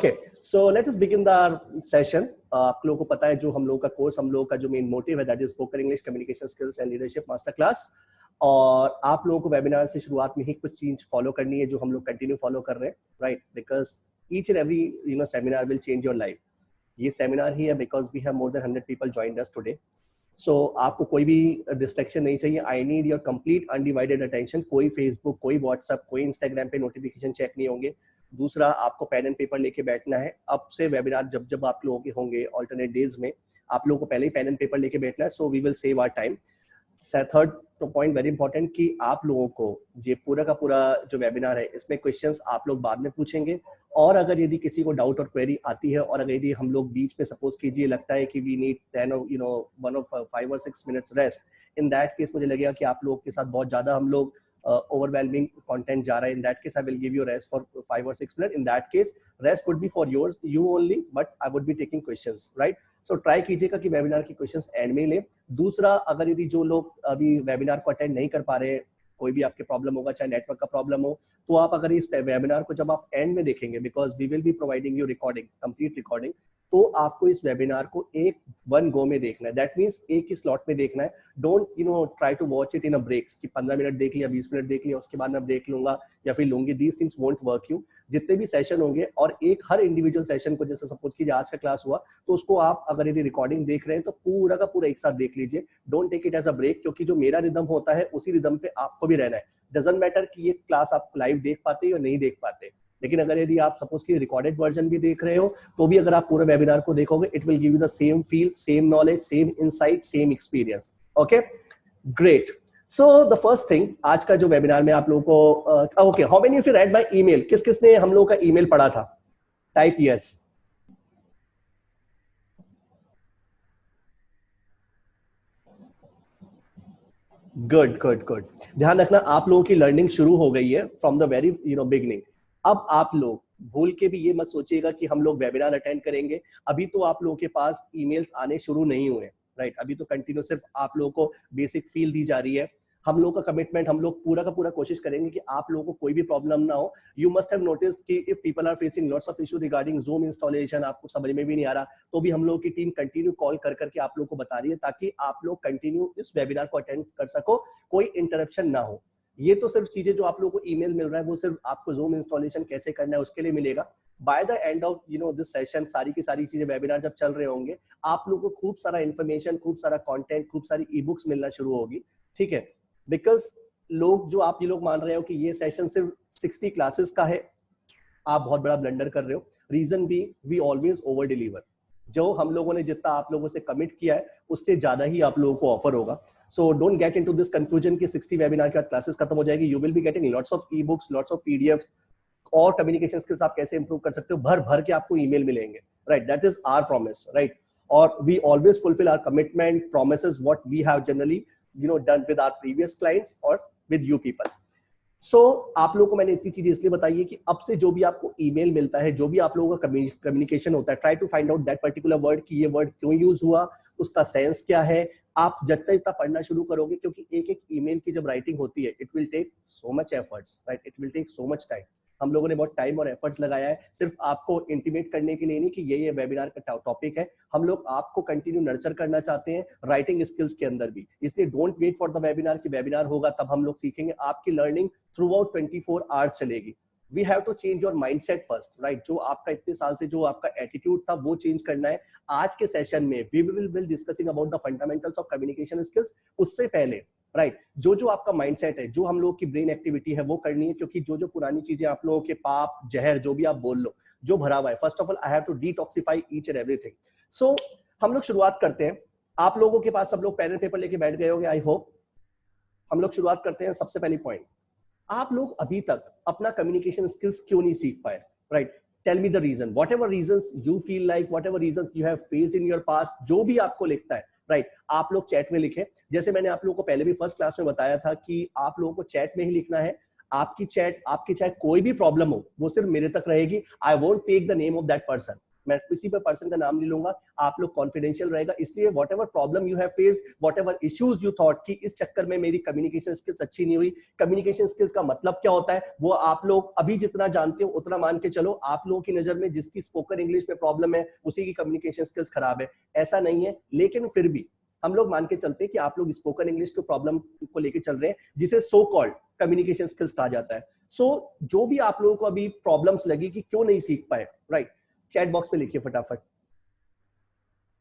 Okay, so let us begin the session. आप लोगों को पता है जो हम लोगों का कोर्स, हम लोगों का जो मेन मोटिव है that is spoken English communication skills and leadership master class. और आप लोगों को वेबिनार से शुरुआत में ही कुछ चीज फॉलो करनी है जो हम लोग कंटिन्यू फॉलो कर रहे हैं, right? Because each and every seminar will change your life. ये सेमिनार ही है because we have more than 100 people joined us today. So आपको कोई भी डिस्ट्रैक्शन नहीं चाहिए। I need your complete undivided attention. कोई फेसबुक, कोई व्हाट्सएप, कोई इंस्टाग्राम पे नोटिफिकेशन चेक नहीं होंगे। दूसरा, आपको पेन एंड पेपर लेके बैठना है। अब से वेबिनार जब जब आप लोगों के होंगे ऑल्टरनेट डेज में, आप लोगों को पहले ही पेन एंड पेपर लेके बैठना है, so we will save our time. Third point very important कि आप लोगों को ये पूरा का पूरा जो वेबिनार है इसमें क्वेश्चंस आप लोग बाद में पूछेंगे। और अगर यदि किसी को डाउट और क्वेरी आती है और अगर यदि हम लोग बीच में सपोज कीजिए लगता है कि we need 5 or 6 minutes rest, in that case मुझे लगेगा कि आप लोगों के साथ बहुत ज्यादा हम लोग overwhelming content जा रहा है, in that case I will give you rest for 5 or 6 minutes. In that case rest would be for you only, but I would be taking questions, right? So try कीजिएगा कि webinar की questions and में ले। दूसरा, अगर यदि जो लोग अभी वेबिनार को अटेंड नहीं कर पा रहे, कोई भी आपके प्रॉब्लम होगा, चाहे नेटवर्क का प्रॉब्लम हो, तो आप अगर इस वेबिनार को जब आप एंड में देखेंगे, because we will be providing you recording, complete recording, तो आपको इस वेबिनार को वन गो में देखना है। दैट मीन्स एक ही स्लॉट में देखना है। Don't try to watch it in a breaks कि 15 मिनट देख लिया, 20 मिनट देख लिया, उसके बाद मैं ब्रेक लूंगा या फिर लूंगी। These things won't work you. जितने भी सेशन होंगे और हर इंडिविजुअल सेशन को, जैसे सपोज कीजिए आज का क्लास हुआ, तो उसको आप अगर यदि रिकॉर्डिंग देख रहे हैं तो पूरा का पूरा एक साथ देख लीजिए। Don't take it as a break, क्योंकि जो मेरा रिदम होता है उसी रिदम पे आपको भी रहना है। डजंट मैटर कि ये क्लास आप लाइव देख पाते या नहीं देख पाते, लेकिन अगर यदि आप सपोज की रिकॉर्डेड वर्जन भी देख रहे हो तो भी अगर आप पूरे वेबिनार को देखोगे, it will give you the same feel, same knowledge, same insight, same experience. Okay, great. So the first thing, आज का जो वेबिनार में आप लोगों को okay, how many of you read my email? किस किसने हम लोगों का ईमेल पढ़ा था? Type yes. Good good good. ध्यान रखना, आप लोगों की लर्निंग शुरू हो गई है फ्रॉम द वेरी बिगिनिंग। अब आप लोग भूल के भी ये मत सोचिएगा कि हम लोग वेबिनार अटेंड करेंगे। अभी तो आप लोगों के पास ईमेल्स आने शुरू नहीं हुए, राइट? अभी तो कंटिन्यू सिर्फ आप लोगों को बेसिक फील दी जा रही है। हम लोग का कमिटमेंट, हम लोग पूरा का पूरा कोशिश करेंगे कि आप लोगों को कोई भी प्रॉब्लम ना हो। यू मस्ट हैव नोटिस्ड कि if people are facing lots of issue regarding Zoom installation, आपको समझ में भी नहीं आ रहा, तो भी हम लोग की टीम कंटिन्यू कॉल कर करके आप लोग को बता रही है, ताकि आप लोग कंटिन्यू इस वेबिनार को अटेंड कर सको, कोई इंटरप्शन ना हो। ये तो सिर्फ चीजें जो आप लोगों को ईमेल मिल रहा है वो सिर्फ आपको जूम इंस्टॉलेशन कैसे करना है उसके लिए मिलेगा। By the end of this session सारी की सारी चीजें, वेबिनार जब चल रहे होंगे, आप लोगों को खूब सारा इंफॉर्मेशन, खूब सारा कंटेंट, खूब सारी ई बुक्स मिलना शुरू होगी, ठीक है? बिकॉज लोग जो आप ये लोग मान रहे हो कि ये सेशन सिर्फ 60 क्लासेस का है, आप बहुत बड़ा ब्लंडर कर रहे हो। रीजन भी, वी ऑलवेज ओवर डिलीवर। जो हम लोगों ने जितना आप लोगों से कमिट किया है उससे ज्यादा ही आप लोगों को ऑफर होगा। So don't get into this confusion कि 60 वेबिनार के बाद क्लासेस खत्म हो जाएगी। You will be getting lots of e books, lots of PDF, और कम्युनिकेशन स्किल्स आप कैसे इंप्रूव कर सकते हो भर भर के आपको ईमेल मिलेंगे, right? That is our promise, right? और we always fulfil our commitment, promises what we have generally done with our previous clients और विद यू पीपल। सो आप लोगों को मैंने इतनी चीजें इसलिए बताई है कि अब से जो भी आपको ईमेल मिलता है, जो भी आप लोगों का कम्युनिकेशन होता है, try to find out that particular word कि ये वर्ड क्यों यूज हुआ, उसका सेंस क्या है। आप जितना इतना पढ़ना शुरू करोगे, क्योंकि एक एक ईमेल की जब राइटिंग होती है, it will take so much efforts, right? It will take so much time. हम लोगों ने बहुत टाइम और एफर्ट्स लगाया है सिर्फ आपको इंटीमेट करने के लिए नहीं कि ये वेबिनार का टॉपिक है। हम लोग आपको कंटिन्यू नर्चर करना चाहते हैं राइटिंग स्किल्स के अंदर भी। इसलिए don't wait for the webinar कि वेबिनार होगा तब हम लोग सीखेंगे। आपकी लर्निंग थ्रू आउट 24 आवर्स चलेगी। We have to change your mindset first, right? जो आपका इतने साल से जो आपका एटीट्यूड था वो चेंज करना है। आज के सेशन में we will discussing about the fundamentals of communication skills. उससे पहले, राइट, जो आपका माइंडसेट है, जो हम लोग की ब्रेन एक्टिविटी है वो करनी है, क्योंकि जो पुरानी चीजें आप लोगों के पाप जहर जो भी आप बोल लो, जो भरा हुआ है, first of all I have to detoxify each and everything. So हम लोग शुरुआत करते हैं। आप लोगों के पास सब लोग पेन एंड पेपर लेके बैठ गए होंगे, आई होप। हम लोग शुरुआत करते हैं। सबसे पहली पॉइंट, आप लोग अभी तक अपना कम्युनिकेशन स्किल्स क्यों नहीं सीख पाए, right? Tell me the reason, whatever reasons you feel like, whatever reasons you have faced in your past, जो भी आपको लगता है, राइट? आप लोग चैट में लिखें। जैसे मैंने आप लोगों को पहले भी फर्स्ट क्लास में बताया था कि आप लोगों को चैट में ही लिखना है। आपकी चैट, आपकी चाहे कोई भी प्रॉब्लम हो, वो सिर्फ मेरे तक रहेगी। I won't take the name of that person, मैं किसी पर पर्सन का नाम नहीं लूंगा, आप लोग कॉन्फिडेंशियल रहेगा, इसलिए what ever problem you have faced, what ever issues you thought कि इस चक्कर में मेरी कम्युनिकेशन स्किल्स अच्छी नहीं हुई, कम्युनिकेशन स्किल्स का मतलब क्या होता है वो आप लोग अभी जितना जानते हो उतना मान के चलो, आप लोगों की नजर में जिसकी स्पोकन इंग्लिश में प्रॉब्लम है उसी की कम्युनिकेशन स्किल्स खराब है, ऐसा नहीं है। लेकिन फिर भी हम लोग मान के चलते हैं कि आप लोग स्पोकन इंग्लिश को प्रॉब्लम को लेके चल रहे हैं, जिसे सो कॉल्ड कम्युनिकेशन स्किल्स कहा जाता है। सो जो भी आप लोगों को अभी प्रॉब्लम्स लगी कि क्यों नहीं सीख पाए, राइट, चैट बॉक्स में लिखिए फटाफट,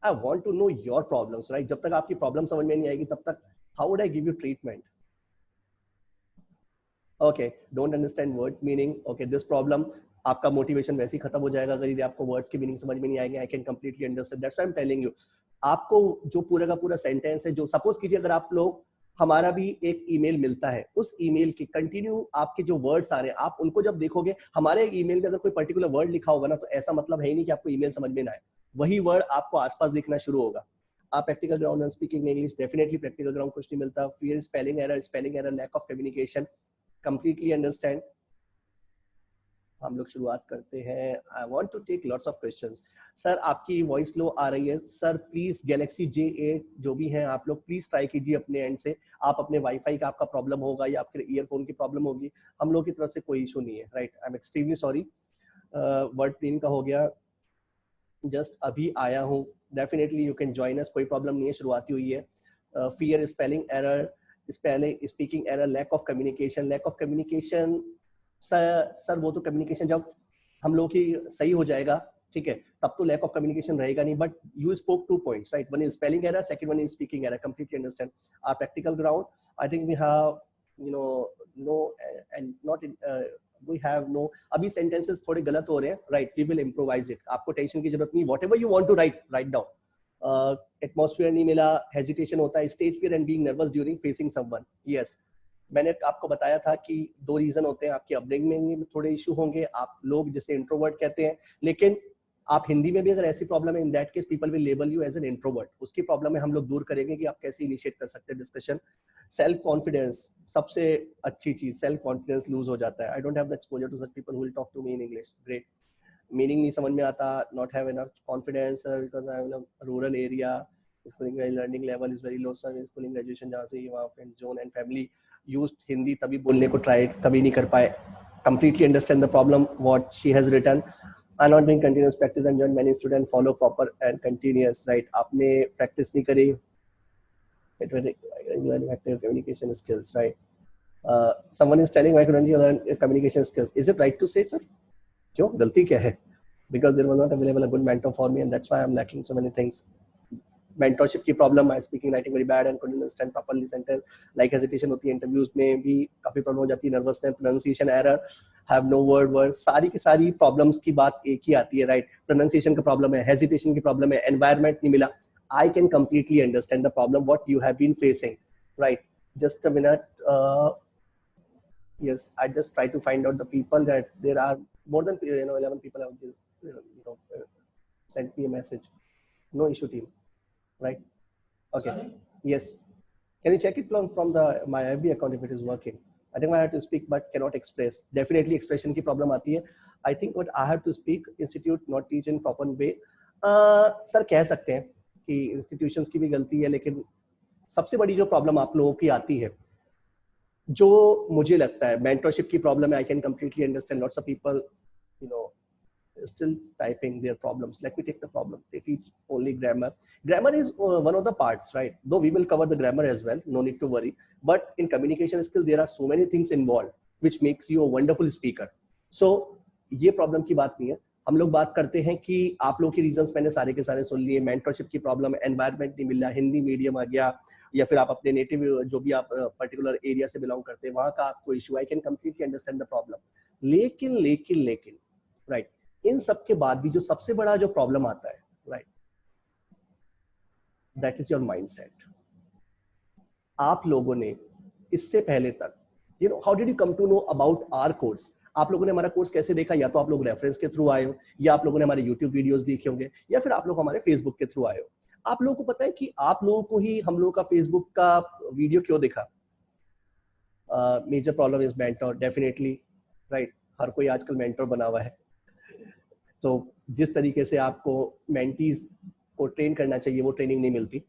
I want to know your problems, right. जब तक आपकी प्रॉब्लम समझ में नहीं आएगी तब तक how would I give you treatment? Okay, don't understand word meaning, okay, this problem, आपका मोटिवेशन वैसे ही खत्म हो जाएगा अगर यदि आपको वर्ड्स की मीनिंग समझ में नहीं आएंगे। आई can completely understand, that's why I am telling you. आपको जो पूरा का पूरा सेंटेंस है, जो सपोज कीजिए अगर आप लोग, हमारा भी एक ईमेल मिलता है, उस ईमेल की कंटिन्यू आपके जो वर्ड्स आ रहे हैं, आप उनको जब देखोगे, हमारे ईमेल में अगर कोई पर्टिकुलर वर्ड लिखा होगा ना, तो ऐसा मतलब है ही नहीं कि आपको ईमेल समझ में ना आए, वही वर्ड आपको आसपास दिखना शुरू होगा। आप practical ground speaking English, definitely practical ground कुछ नहीं मिलता। Fear, spelling error, lack of communication, completely understand. हम लोग शुरुआत करते हैं। I want to take lots of questions. Sir आपकी वॉइस लो आ रही है सर, प्लीज गैलेक्सी J8 जो भी हैं आप लोग प्लीज ट्राई कीजिए अपने एंड से, आप अपने वाईफाई का आपका प्रॉब्लम होगा या फिर ईयरफोन की प्रॉब्लम होगी, हम लोग की तरफ से कोई इशू नहीं है, right. I am extremely sorry. वर्ड प्लेन का हो गया, जस्ट अभी आया हूँ, definitely you can join us, कोई प्रॉब्लम नहीं है, शुरुआती हुई है। Fear, spelling error, speaking error, lack of communication, lack of communication sir वो तो कम्युनिकेशन जब हम लोग की सही हो जाएगा, ठीक है, तब तो लैक ऑफ कम्युनिकेशन रहेगा नहीं, but you spoke 2 points, right, one is spelling error, second one is speaking error, completely understand. Our practical ground, I think we have no and not we have no, अभी sentences थोड़े गलत हो रहे हैं, right, we will improvise it, आपको tension की जरूरत नहीं, whatever you want to write down. Atmosphere नहीं मिला, हेजिटेशन होता है, stage fear and being nervous during facing someone, yes, मैंने आपको बताया था कि 2 रीजन होते हैं, आपके अपब्रिंगिंग में थोड़े इशू होंगे, आप लोग जिसे इंट्रोवर्ट कहते हैं, लेकिन आप हिंदी में भी अगर ऐसी प्रॉब्लम है, in that case people will label you as an introvert, उसकी प्रॉब्लम है हम लोग दूर करेंगे कि आप कैसे इनिशिएट कर सकते हैं डिस्कशन। सेल्फ कॉन्फिडेंस, सबसे अच्छी चीज, सेल्फ कॉन्फिडेंस लूज हो जाता है। I don't have the exposure to such people who will talk to me in English, great, meaning नहीं समझ में आता, not have enough confidence because I am in a rural area, schooling learning level is very low sir, schooling graduation जहाँ से वहाँ friend zone and family used Hindi तभी बोलने को ट्राई कभी नहीं कर पाए। Completely understand the problem what she has written. are not doing continuous practice and join many students follow proper and continuous, right, आपने practice नहीं करी, it will learn effective communication skills, right. Someone is telling I couldn't learn communication skills, is it right to say sir? क्यों, गलती क्या है? Because there was not available a good mentor for me and that's why I'm lacking so many things. Mentorship की problem, I speaking writing very bad and couldn't understand properly sentence, like hesitation होती है, interviews में भी काफी problem हो जाती है, nervousness, pronunciation error, have no word, सारी की सारी प्रॉब्लम्स की बात एक ही आती है, राइट, प्रोनाउंसिएशन का प्रॉब्लम है, हेजिटेशन की प्रॉब्लम है, एनवायरनमेंट नहीं मिला। I can completely understand the problem what you have been facing, right, just a minute, yes, I just try to find out the people that there are more than 11 people have sent me a message, no issue team, right. Okay. Sorry? Yes. Can you check it from the my FB account if it is working? I think I have to speak but cannot express. Definitely expression की problem आती है. I think what I have to speak, institute not teach in proper way. Sir कह सकते हैं कि institutions की भी गलती है, लेकिन सबसे बड़ी जो problem आप लोगों की आती है, जो मुझे लगता है mentorship की problem है. I can completely understand lots of people, still typing their problems. Let me take the problem. They teach only grammar. Grammar is one of the parts, right? Though we will cover the grammar as well. No need to worry. But in communication skill, there are so many things involved, which makes you a wonderful speaker. So ये problem की बात नहीं है. हम लोग बात करते हैं कि आप लोगों के रीजंस मैंने सारे के सारे सुन लिए. मेंटरशिप की प्रॉब्लम, एनवायरनमेंट नहीं मिल रहा, हिंदी मीडियम आ गया, या फिर आप अपने नेटिव जो भी आप पर्टिकुलर एरिया से बिलोंग करते हैं वहां का आपको issue. I can completely understand the problem. लेकिन राइट, इन सब के बाद भी जो सबसे बड़ा जो प्रॉब्लम आता है, right, that is your mindset. आप लोगों ने इससे पहले तक, how did you come to know about our course? आप लोगों ने हमारा कोर्स कैसे देखा? या तो आप लोग रेफरेंस के थ्रू आए हो, या आप लोगों ने हमारे यूट्यूब वीडियोस देखे होंगे, या फिर आप लोग हमारे फेसबुक के थ्रू आए हो. आप लोगों को पता है कि आप लोगों को ही हम लोगों का फेसबुक का वीडियो क्यों देखा? Major problem is mentor, definitely, right. हर कोई आजकल मेंटर बना हुआ है. तो जिस तरीके से आपको मेंटीज को ट्रेन करना चाहिए वो ट्रेनिंग नहीं मिलती।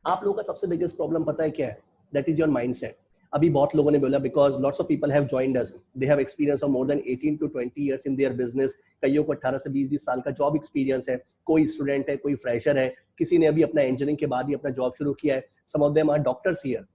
आप लोगों का सबसे बिगेस्ट प्रॉब्लम पता है क्या है? That is your mindset. अभी बहुत लोगों ने बोला because lots of people have joined us, they have experience of more than 18 to 20 years in their business. कईयों को 18 से 20 साल का जॉब एक्सपीरियंस है, कोई स्टूडेंट है, कोई फ्रेशर है, किसी ने अभी अपना इंजीनियरिंग के बाद ही अपना जॉब शुरू किया है, some of them are doctors here.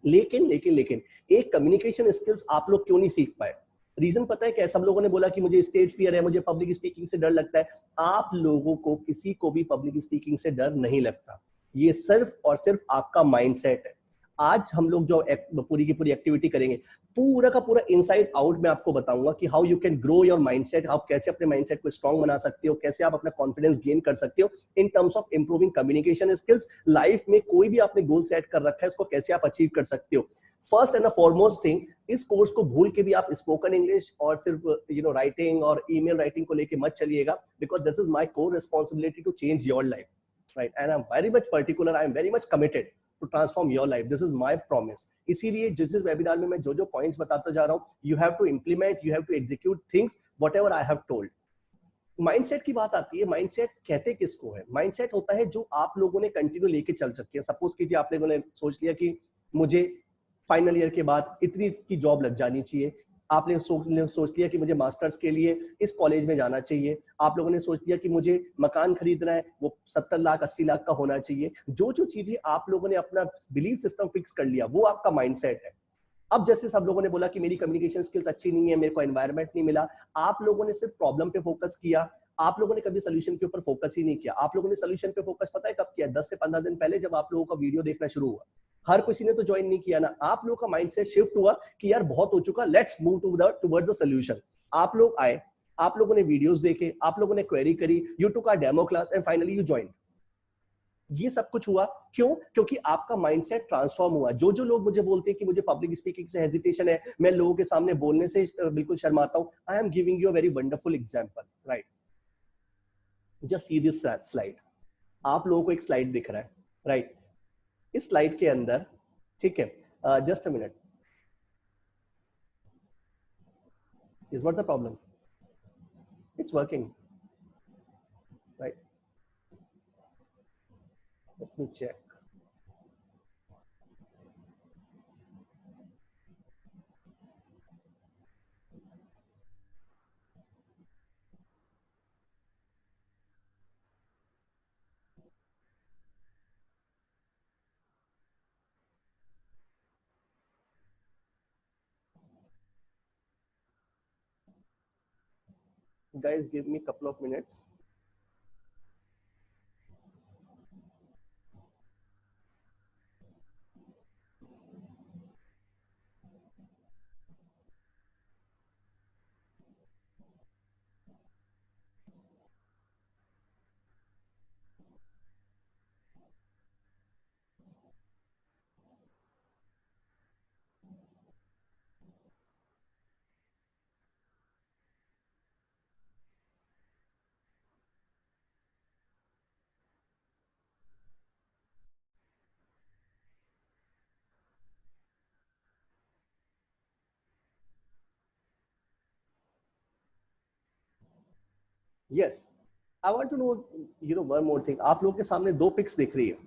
लेकिन लेकिन लेकिन एक कम्युनिकेशन स्किल्स आप लोग क्यों नहीं सीख पाए? रीजन पता है क्या? सब लोगों ने बोला कि मुझे स्टेज फियर है, मुझे पब्लिक स्पीकिंग से डर लगता है। आप लोगों को किसी को भी पब्लिक स्पीकिंग से डर नहीं लगता, ये सिर्फ और सिर्फ आपका माइंडसेट है। आज हम लोग जो पूरी की पूरी एक्टिविटी करेंगे, पूरा का पूरा इनसाइड आउट मैं आपको बताऊंगा कि how you can grow your mindset, आप कैसे अपने माइंडसेट को स्ट्रांग बना सकते हो, कैसे आप अपना कॉन्फिडेंस गेन कर सकते हो इन terms of improving communication skills. Life में कोई भी आपने गोल सेट कर रखा है, उसको कैसे आप अचीव कर सकते हो। फर्स्ट एंड फॉरमोस्ट थिंग, इस कोर्स को भूल के भी आप स्पोकन इंग्लिश और सिर्फ राइटिंग और ईमेल राइटिंग को लेके मत चलिएगा, because this is my core responsibility to change your life, right? And I am very much particular, I am very much committed to transform your life, this is my promise. इसीलिए जिस webinar में मैं जो जो points बताता जा रहा हूँ, you have to implement, you have to execute things whatever I have told. Mindset की बात आती है, माइंडसेट कहते किसको है? माइंडसेट होता है जो आप लोगों ने कंटिन्यू लेके चल सकते हैं। सपोज कीजिए आप लोगों ने सोच लिया कि मुझे फाइनल ईयर के बाद इतनी की जॉब लग जानी चाहिए, आपने सोच लिया कि मुझे मास्टर्स के लिए इस कॉलेज में जाना चाहिए, आप लोगों ने सोच लिया कि मुझे मकान खरीदना है, वो 70 लाख 80 लाख का होना चाहिए। जो जो चीजें आप लोगों ने अपना बिलीफ सिस्टम फिक्स कर लिया, वो आपका माइंडसेट है। अब जैसे सब लोगों ने बोला कि मेरी कम्युनिकेशन स्किल्स अच्छी नहीं है, मेरे को एनवायरनमेंट नहीं मिला, आप लोगों ने सिर्फ प्रॉब्लम पे फोकस किया, आप लोगों ने कभी सोल्यूशन के ऊपर फोकस ही नहीं किया। आप लोगों ने सोल्यूशन पे फोकस पता है कब किया? 10 से 15 दिन पहले, जब आप लोगों का वीडियो देखना शुरू हुआ। हर किसी ने तो ज्वाइन नहीं किया ना। आप लोगों का माइंडसेट शिफ्ट हुआ कि यार बहुत हो चुका, let's move towards the solution. आप लोग आए, आप लोगों ने वीडियोस देखे, आप लोगों ने क्वेरी करी, you took a demo class and finally you join. ये सब कुछ हुआ क्यों? क्योंकि आपका माइंडसेट ट्रांसफॉर्म हुआ। जो जो लोग मुझे बोलते हैं कि मुझे पब्लिक स्पीकिंग से हेजिटेशन है, मैं लोगों के सामने बोलने से बिल्कुल शर्माता हूं, I am giving you a very wonderful example, right? Just see this slide. आप लोगों को एक स्लाइड दिख रहा है, राइट? इस स्लाइड के अंदर, ठीक है, just a minute, is what the problem? It's working, right? Let me check. Guys give me couple of minutes. Yes, I want to know, one more thing. आप लोगों के सामने दो पिक्स दिख रही है।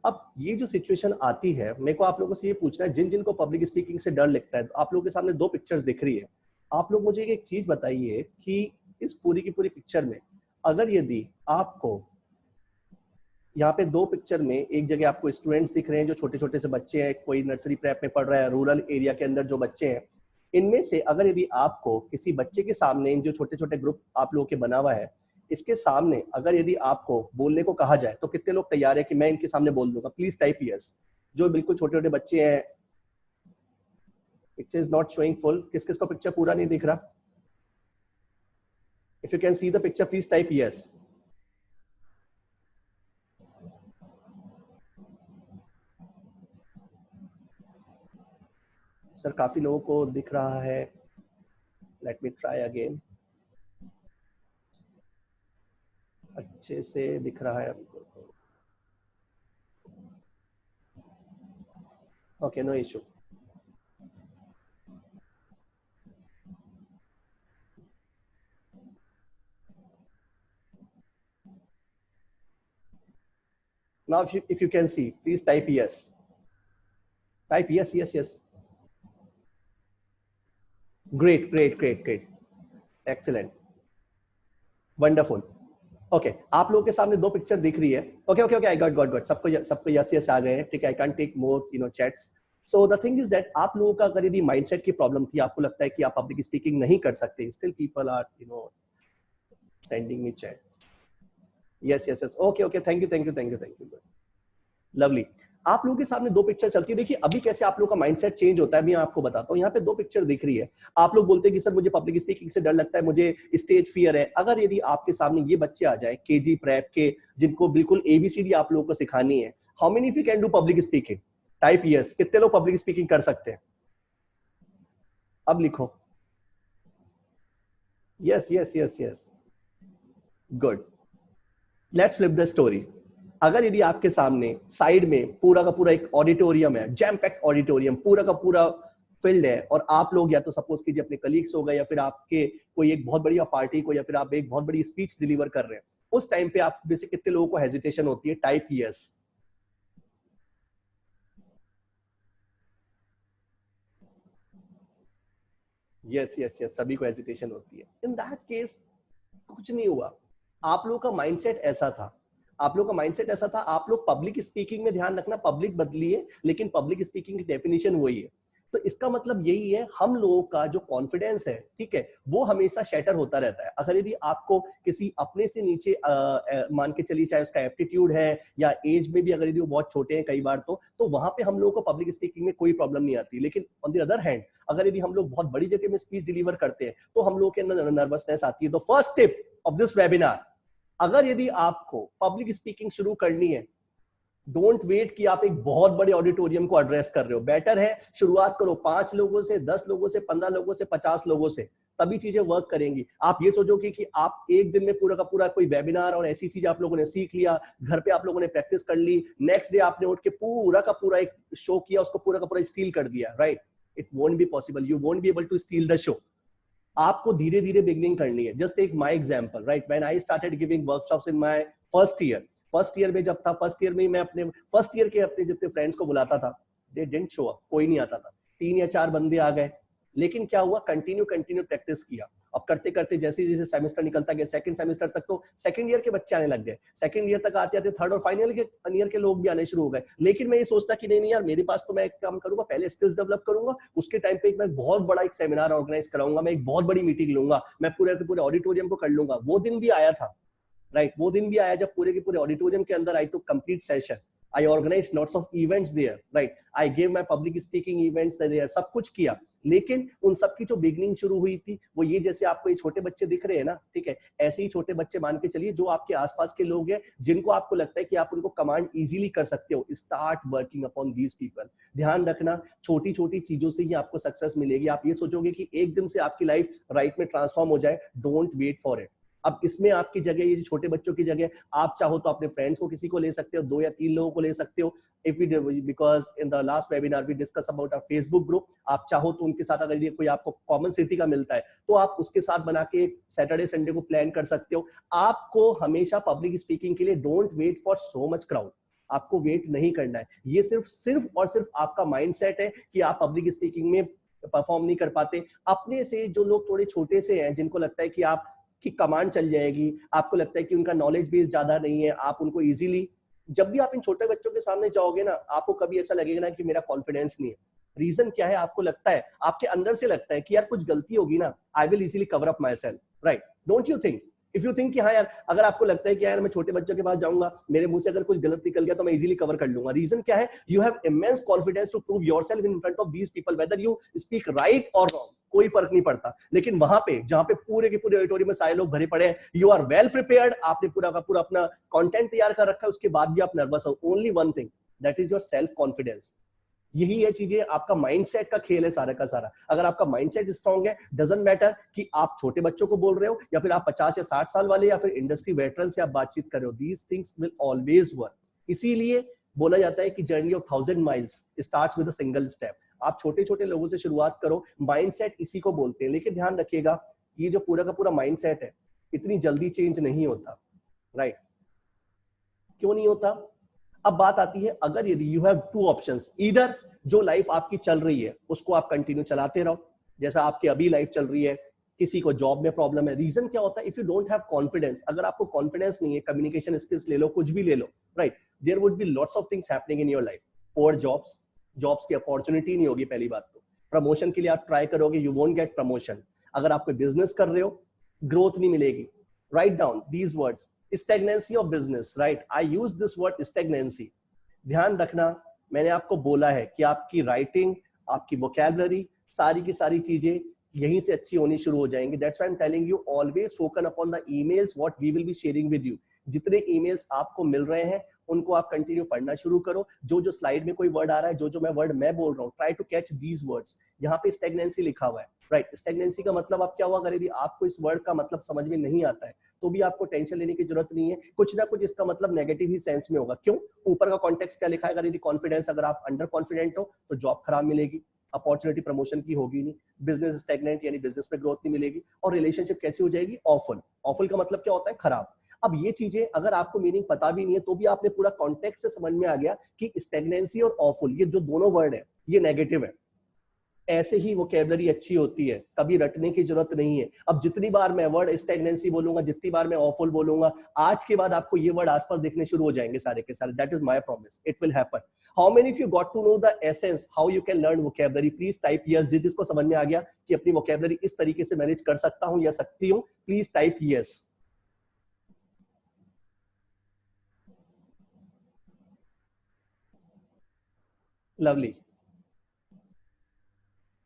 अब ये जो सिचुएशन आती है, मेरे को आप लोगों से ये पूछना है, जिन जिन को पब्लिक स्पीकिंग से डर लगता है, तो आप लोगों के सामने दो पिक्चर्स दिख रही है। आप लोग मुझे एक चीज बताइए कि इस पूरी की पूरी पिक्चर में, अगर यदि आपको यहाँ पे दो पिक्चर में, एक जगह आपको स्टूडेंट्स दिख रहे हैं जो छोटे छोटे से बच्चे हैं, कोई नर्सरी प्रेप में पढ़ रहा है, रूरल एरिया के अंदर जो बच्चे हैं, इनमें से अगर यदि आपको किसी बच्चे के सामने, इन जो छोटे छोटे ग्रुप आप लोगों के बना हुआ है, इसके सामने अगर यदि आपको बोलने को कहा जाए, तो कितने लोग तैयार है कि मैं इनके सामने बोल दूंगा? Please type yes. जो बिल्कुल छोटे छोटे बच्चे हैं, it is not showing full, किस किस को पिक्चर पूरा नहीं दिख रहा? If you can see the picture please type yes. Sir काफी लोगों को दिख रहा है, लेट मी ट्राई अगेन। अच्छे से दिख रहा है? Okay, no issue. Now if you can see, please type yes. Type yes, yes, yes. Great, great, great, great. Excellent. Wonderful. Okay, आप लोगों के सामने दो पिक्चर दिख रही है. Okay okay okay, I got सबको यस यस आ गए हैं. ठीक है, I can take more chats. So the thing is that आप लोगों का अगर यदि माइंडसेट की प्रॉब्लम थी, आपको लगता है कि आप पब्लिक स्पीकिंग नहीं कर सकते, still people are sending me chats. Yes yes yes, okay okay, thank you. Lovely. आप लोगों के सामने दो पिक्चर चलती है. देखिए अभी कैसे आप लोगों का माइंडसेट चेंज होता है, मैं आपको बताता हूँ. यहाँ पे दो पिक्चर दिख रही है. आप लोग बोलते हैं कि सर मुझे पब्लिक स्पीकिंग से डर लगता है, मुझे स्टेज फियर है. अगर यदि आपके सामने ये बच्चे आ जाए केजी प्रेप के, जिनको बिल्कुल एबीसीडी आप लोगों को सिखानी है, how many of you can do public speaking? Type yes. कितने लोग पब्लिक स्पीकिंग कर सकते हैं? अब लिखो. Yes yes yes yes, good. Let's flip the story. अगर यदि आपके सामने साइड में पूरा का पूरा एक ऑडिटोरियम है, जैम पैक्ड ऑडिटोरियम, पूरा का पूरा फील्ड है, और आप लोग या तो सपोज कीजिए अपने कलीग्स हो गए, या फिर आपके कोई एक बहुत बढ़िया पार्टी को, या फिर आप एक बहुत बड़ी स्पीच डिलीवर कर रहे हैं, उस टाइम पे आप में से कितने लोगों को हेजिटेशन होती है? Type yes. Yes yes yes, सभी को हेजिटेशन होती है. इन दैट केस कुछ नहीं हुआ. आप लोगों का माइंडसेट ऐसा था. आप लोग का माइंडसेट ऐसा था. आप लोग पब्लिक स्पीकिंग में ध्यान रखना, पब्लिक बदली है, लेकिन पब्लिक स्पीकिंग की डेफिनेशन वही है. तो इसका मतलब यही है, हम लोगों का जो कॉन्फिडेंस है, ठीक है, वो हमेशा शैटर होता रहता है. अगर यदि आपको किसी अपने से नीचे मान के चलिए, चाहे उसका एप्टीट्यूड है या एज में भी अगर यदि वो बहुत छोटे हैं कई बार, तो वहां पे हम लोगों को पब्लिक स्पीकिंग में कोई प्रॉब्लम नहीं आती. लेकिन ऑन द अदर हैंड, अगर यदि हम लोग बहुत बड़ी जगह में स्पीच डिलीवर करते हैं, तो हम लोगों के अंदर नर्वसनेस आती है. तो first tip of this webinar, अगर यदि आपको पब्लिक स्पीकिंग शुरू करनी है, डोंट वेट कि आप एक बहुत बड़े ऑडिटोरियम को एड्रेस कर रहे हो. बेटर है शुरुआत करो 5 लोगों से, 10 लोगों से, 15 लोगों से, 50 लोगों से. तभी चीजें वर्क करेंगी. आप ये सोचोगे कि आप एक दिन में पूरा का पूरा कोई वेबिनार और ऐसी चीज आप लोगों ने सीख लिया, घर पे आप लोगों ने प्रैक्टिस कर ली, नेक्स्ट डे आपने उठ के पूरा का पूरा एक शो किया, उसको पूरा का पूरा स्टील कर दिया. Right? It won't be possible. You won't be able to steal the show. आपको धीरे धीरे बिगनिंग करनी है. Just take my example. Right, when I started giving workshops in my first year में, जब था फर्स्ट ईयर में, मैं अपने फर्स्ट ईयर के अपने जितने फ्रेंड्स को बुलाता था, दे डिडंट शो अप. कोई नहीं आता था. 3 या 4 बंदे आ गए. लेकिन क्या हुआ, कंटिन्यू प्रैक्टिस किया. अब करते करते जैसे जैसे सेमेस्टर निकलता गया, सेकंड सेमेस्टर तक तो सेकंड ईयर के बच्चे आने लग गए. सेकंड ईयर तक आते आते थर्ड और फाइनल ईयर के लोग भी आने शुरू हो गए. लेकिन मैं ये सोचता कि नहीं यार, मेरे पास तो मैं एक काम करूंगा, पहले स्किल्स डेवलप करूंगा, उसके टाइम पे मैं बहुत बड़ा एक सेमिनार ऑर्गेनाइज कराऊंगा, मैं एक बहुत बड़ी मीटिंग लूंगा, मैं पूरे के पूरे ऑडिटोरियम को कर लूंगा. वो दिन भी आया था. राइट, वो दिन भी आया जब पूरे के पूरे ऑडिटोरियम के अंदर I to complete session. I organized lots of events there, right? I gave my public speaking events there, सब कुछ किया. लेकिन उन सब की जो बिगनिंग शुरू हुई थी, वो ये जैसे आपको ये छोटे बच्चे दिख रहे हैं ना, ठीक है, ऐसे ही छोटे बच्चे मान के चलिए जो आपके आसपास के लोग हैं, जिनको आपको लगता है कि आप उनको कमांड इजीली कर सकते हो. Start working upon these people. ध्यान रखना, छोटी छोटी चीजों से ही आपको सक्सेस मिलेगी. आप ये सोचोगे कि एक दिन से आपकी लाइफ राइट में ट्रांसफॉर्म हो जाए, डोंट वेट फॉर इट. अब इसमें आपकी जगह, ये छोटे बच्चों की जगह, आप चाहो तो अपने फ्रेंड्स को किसी को ले सकते हो, 2 या 3 लोगों को ले सकते हो. If we, because in the last webinar we discuss about a Facebook group, आप चाहो तो उनके साथ अगर ये कोई आपको कॉमन सिटी का मिलता है, तो आप उसके साथ बना के सैटरडे संडे को प्लान कर सकते हो. आपको हमेशा पब्लिक स्पीकिंग के लिए don't wait for so much crowd. आपको वेट नहीं करना है. ये सिर्फ और सिर्फ आपका माइंडसेट है कि आप पब्लिक स्पीकिंग में परफॉर्म नहीं कर पाते. अपने से जो लोग थोड़े छोटे से हैं, जिनको लगता है कि आप की कमांड चल जाएगी, आपको लगता है कि उनका नॉलेज बेस ज्यादा नहीं है, आप उनको इजीली, जब भी आप इन छोटे बच्चों के सामने जाओगे ना, आपको कभी ऐसा लगेगा ना कि मेरा कॉन्फिडेंस नहीं है. रीजन क्या है? आपको लगता है, आपके अंदर से लगता है कि यार कुछ गलती होगी ना, I will easily cover up my self. Right, don't you think? If you think कि हाँ यार, अगर आपको लगता है कि यार मैं छोटे बच्चों के पास जाऊंगा, मेरे मुंह से अगर कुछ गलत निकल गया तो मैं इजीली कवर कर लूंगा. रीजन क्या है? You have immense confidence to prove yourself in front of these people, whether you speak right और रॉन्ग, कोई फर्क नहीं पड़ता. लेकिन वहां पे जहां पे पूरे के पूरे ऑडिटोरियम में सारे लोग भरे पड़े हैं, यू आर वेल प्रिपेयर्ड, आपने पूरा का पूरा अपना कंटेंट तैयार कर रखा है, उसके बाद भी आप नर्वस हो. Only one thing, that is your self confidence. यही है चीजें, आपका माइंडसेट का खेल है सारा का सारा. अगर आपका माइंडसेट स्ट्रांग है, डजंट मैटर कि आप छोटे बच्चों को बोल रहे हो या फिर आप 50 या 60 साल वाले या फिर इंडस्ट्री वेटरन से आप बातचीत कर रहे हो, these things will always work. इसीलिए बोला जाता है कि journey of 1000 miles starts with a single step. आप छोटे छोटे लोगों से शुरुआत करो. माइंडसेट इसी को बोलते हैं. लेकिन ध्यान रखिएगा, ये जो पूरा का पूरा माइंडसेट है, इतनी जल्दी चेंज नहीं होता. राइट? क्यों नहीं होता? अब बात आती है, अगर यदि you have two options, either जो लाइफ आपकी चल रही है उसको आप कंटिन्यू चलाते रहो, जैसा आपकी अभी लाइफ चल रही है, किसी को जॉब में प्रॉब्लम है, रीजन क्या होता है, if you don't have confidence, अगर आपको कॉन्फिडेंस नहीं है, कम्युनिकेशन स्किल्स ले लो, कुछ भी ले लो, right, there would be lots of things happening in your life, और जॉब्स की अपॉर्चुनिटी नहीं होगी, पहली बात तो प्रमोशन के लिए आप ट्राई करोगे, यू वोंट गेट प्रमोशन, अगर आप कोई बिजनेस कर रहे हो ग्रोथ नहीं मिलेगी, write down these words, stagnancy of business, right, I use this word stagnancy, ध्यान रखना, मैंने आपको बोला है कि आपकी राइटिंग, आपकी वोकैबुलरी, सारी की सारी चीजें यहीं से अच्छी होनी शुरू हो जाएंगी, that's why I am telling you always focus upon the emails what we will be sharing with you, जितने ईमेल्स आपको मिल रहे हैं उनको आप कंटिन्यू पढ़ना शुरू करो, जो स्लाइड में कोई वर्ड आ रहा है, जो मैं वर्ड मैं बोल रहा हूँ, try to catch these words, यहाँ पे स्टैग्नेंसी लिखा हुआ है, राइट, स्टैग्नेंसी का मतलब आप क्या हुआ, अगर यदि आपको इस वर्ड का मतलब समझ में नहीं आता है तो भी आपको टेंशन लेने की जरूरत नहीं है, कुछ ना कुछ इसका मतलब नेगेटिव ही सेंस में होगा, क्यों, ऊपर का कॉन्टेक्स्ट क्या लिखा है, अगर यदि कॉन्फिडेंस, अगर आप अंडर कॉन्फिडेंट हो तो जॉब खराब मिलेगी, अपॉर्चुनिटी प्रमोशन की होगी नहीं, बिजनेस स्टैग्नेंट यानी बिजनेस में ग्रोथ नहीं मिलेगी, और रिलेशनशिप कैसी हो जाएगी, ऑफुल, ऑफुल का मतलब क्या होता है, खराब। अब ये चीजें अगर आपको मीनिंग पता भी नहीं है तो भी आपने पूरा कॉन्टेक्स्ट से समझ में आ गया कि स्टैग्नेंसी और ऑफुल ये जो दोनों वर्ड है ये नेगेटिव है, ऐसे ही वोकैबुलरी अच्छी होती है, कभी रटने की जरूरत नहीं है। अब जितनी बार मैं वर्ड स्टैग्नेंसी बोलूंगा, जितनी बार मैं ऑफुल बोलूंगा, आज के बाद आपको ये वर्ड आसपास देखने शुरू हो जाएंगे सारे के सारे, that is my promise, it will happen. How many of you got to know the essence how you can learn vocabulary, please type yes, जिसको समझ में आ गया कि अपनी वोकैबुलरी इस तरीके से मैनेज कर सकता हूं या सकती हूं, please type yes. Lovely,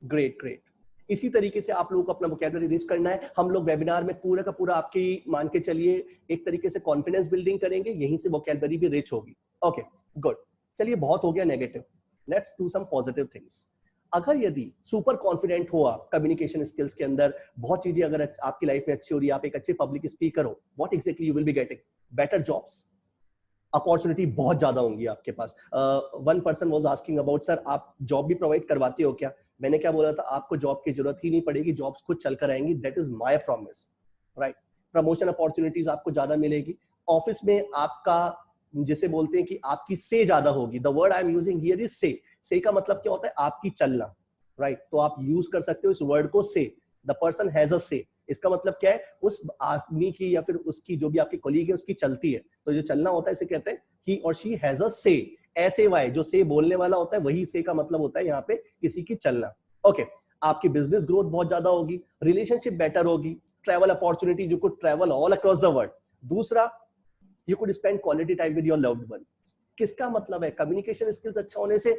great great, इसी तरीके से आप लोगों को अपना वोकैबुलरी रिच करना है। हम लोग वेबिनार में पूरा का पूरा आपकी मान के चलिए एक तरीके से कॉन्फिडेंस बिल्डिंग करेंगे, यहीं से वोकैबुलरी भी रिच होगी। ओके गुड, चलिए बहुत हो गया negative, let's do some positive things. अगर यदि सुपर कॉन्फिडेंट हो आप कम्युनिकेशन स्किल्स के अंदर, बहुत चीजें अगर आपकी लाइफ में अच्छी हो रही है, आप एक अच्छे पब्लिक स्पीकर हो, what exactly you will be getting, better jobs, opportunity बहुत ज्यादा होंगी आपके पास। One person was asking about, sir आप जॉब भी प्रोवाइड करवाते हो क्या, मैंने क्या बोला था, आपको जॉब की जरूरत ही नहीं पड़ेगी, जॉब्स खुद चलकर आएंगी, that is my promise, right. Promotion opportunities आपको ज्यादा मिलेगी, ऑफिस में आपका जिसे बोलते हैं कि आपकी से ज्यादा होगी, the word I am using here is से का मतलब क्या होता है, आपकी चलना, राइट, तो आप यूज कर सकते हो इस वर्ड को, से, द पर्सन हैज अ से, इसका मतलब क्या है, उस आदमी की या फिर उसकी जो भी आपकी कलीग है उसकी चलती है, तो जो चलना होता है इसे कहते हैं ही और शी हैज अ से, ऐसे वाई, जो से बोलने वाला होता है वही से का मतलब होता है यहाँ पे किसी की चलना। ओके, आपकी बिजनेस ग्रोथ बहुत ज्यादा होगी, रिलेशनशिप बेटर होगी, travel opportunity, you could travel all across the world. दूसरा, you could spend quality time with your loved one. किसका मतलब है, कम्युनिकेशन स्किल्स अच्छा होने से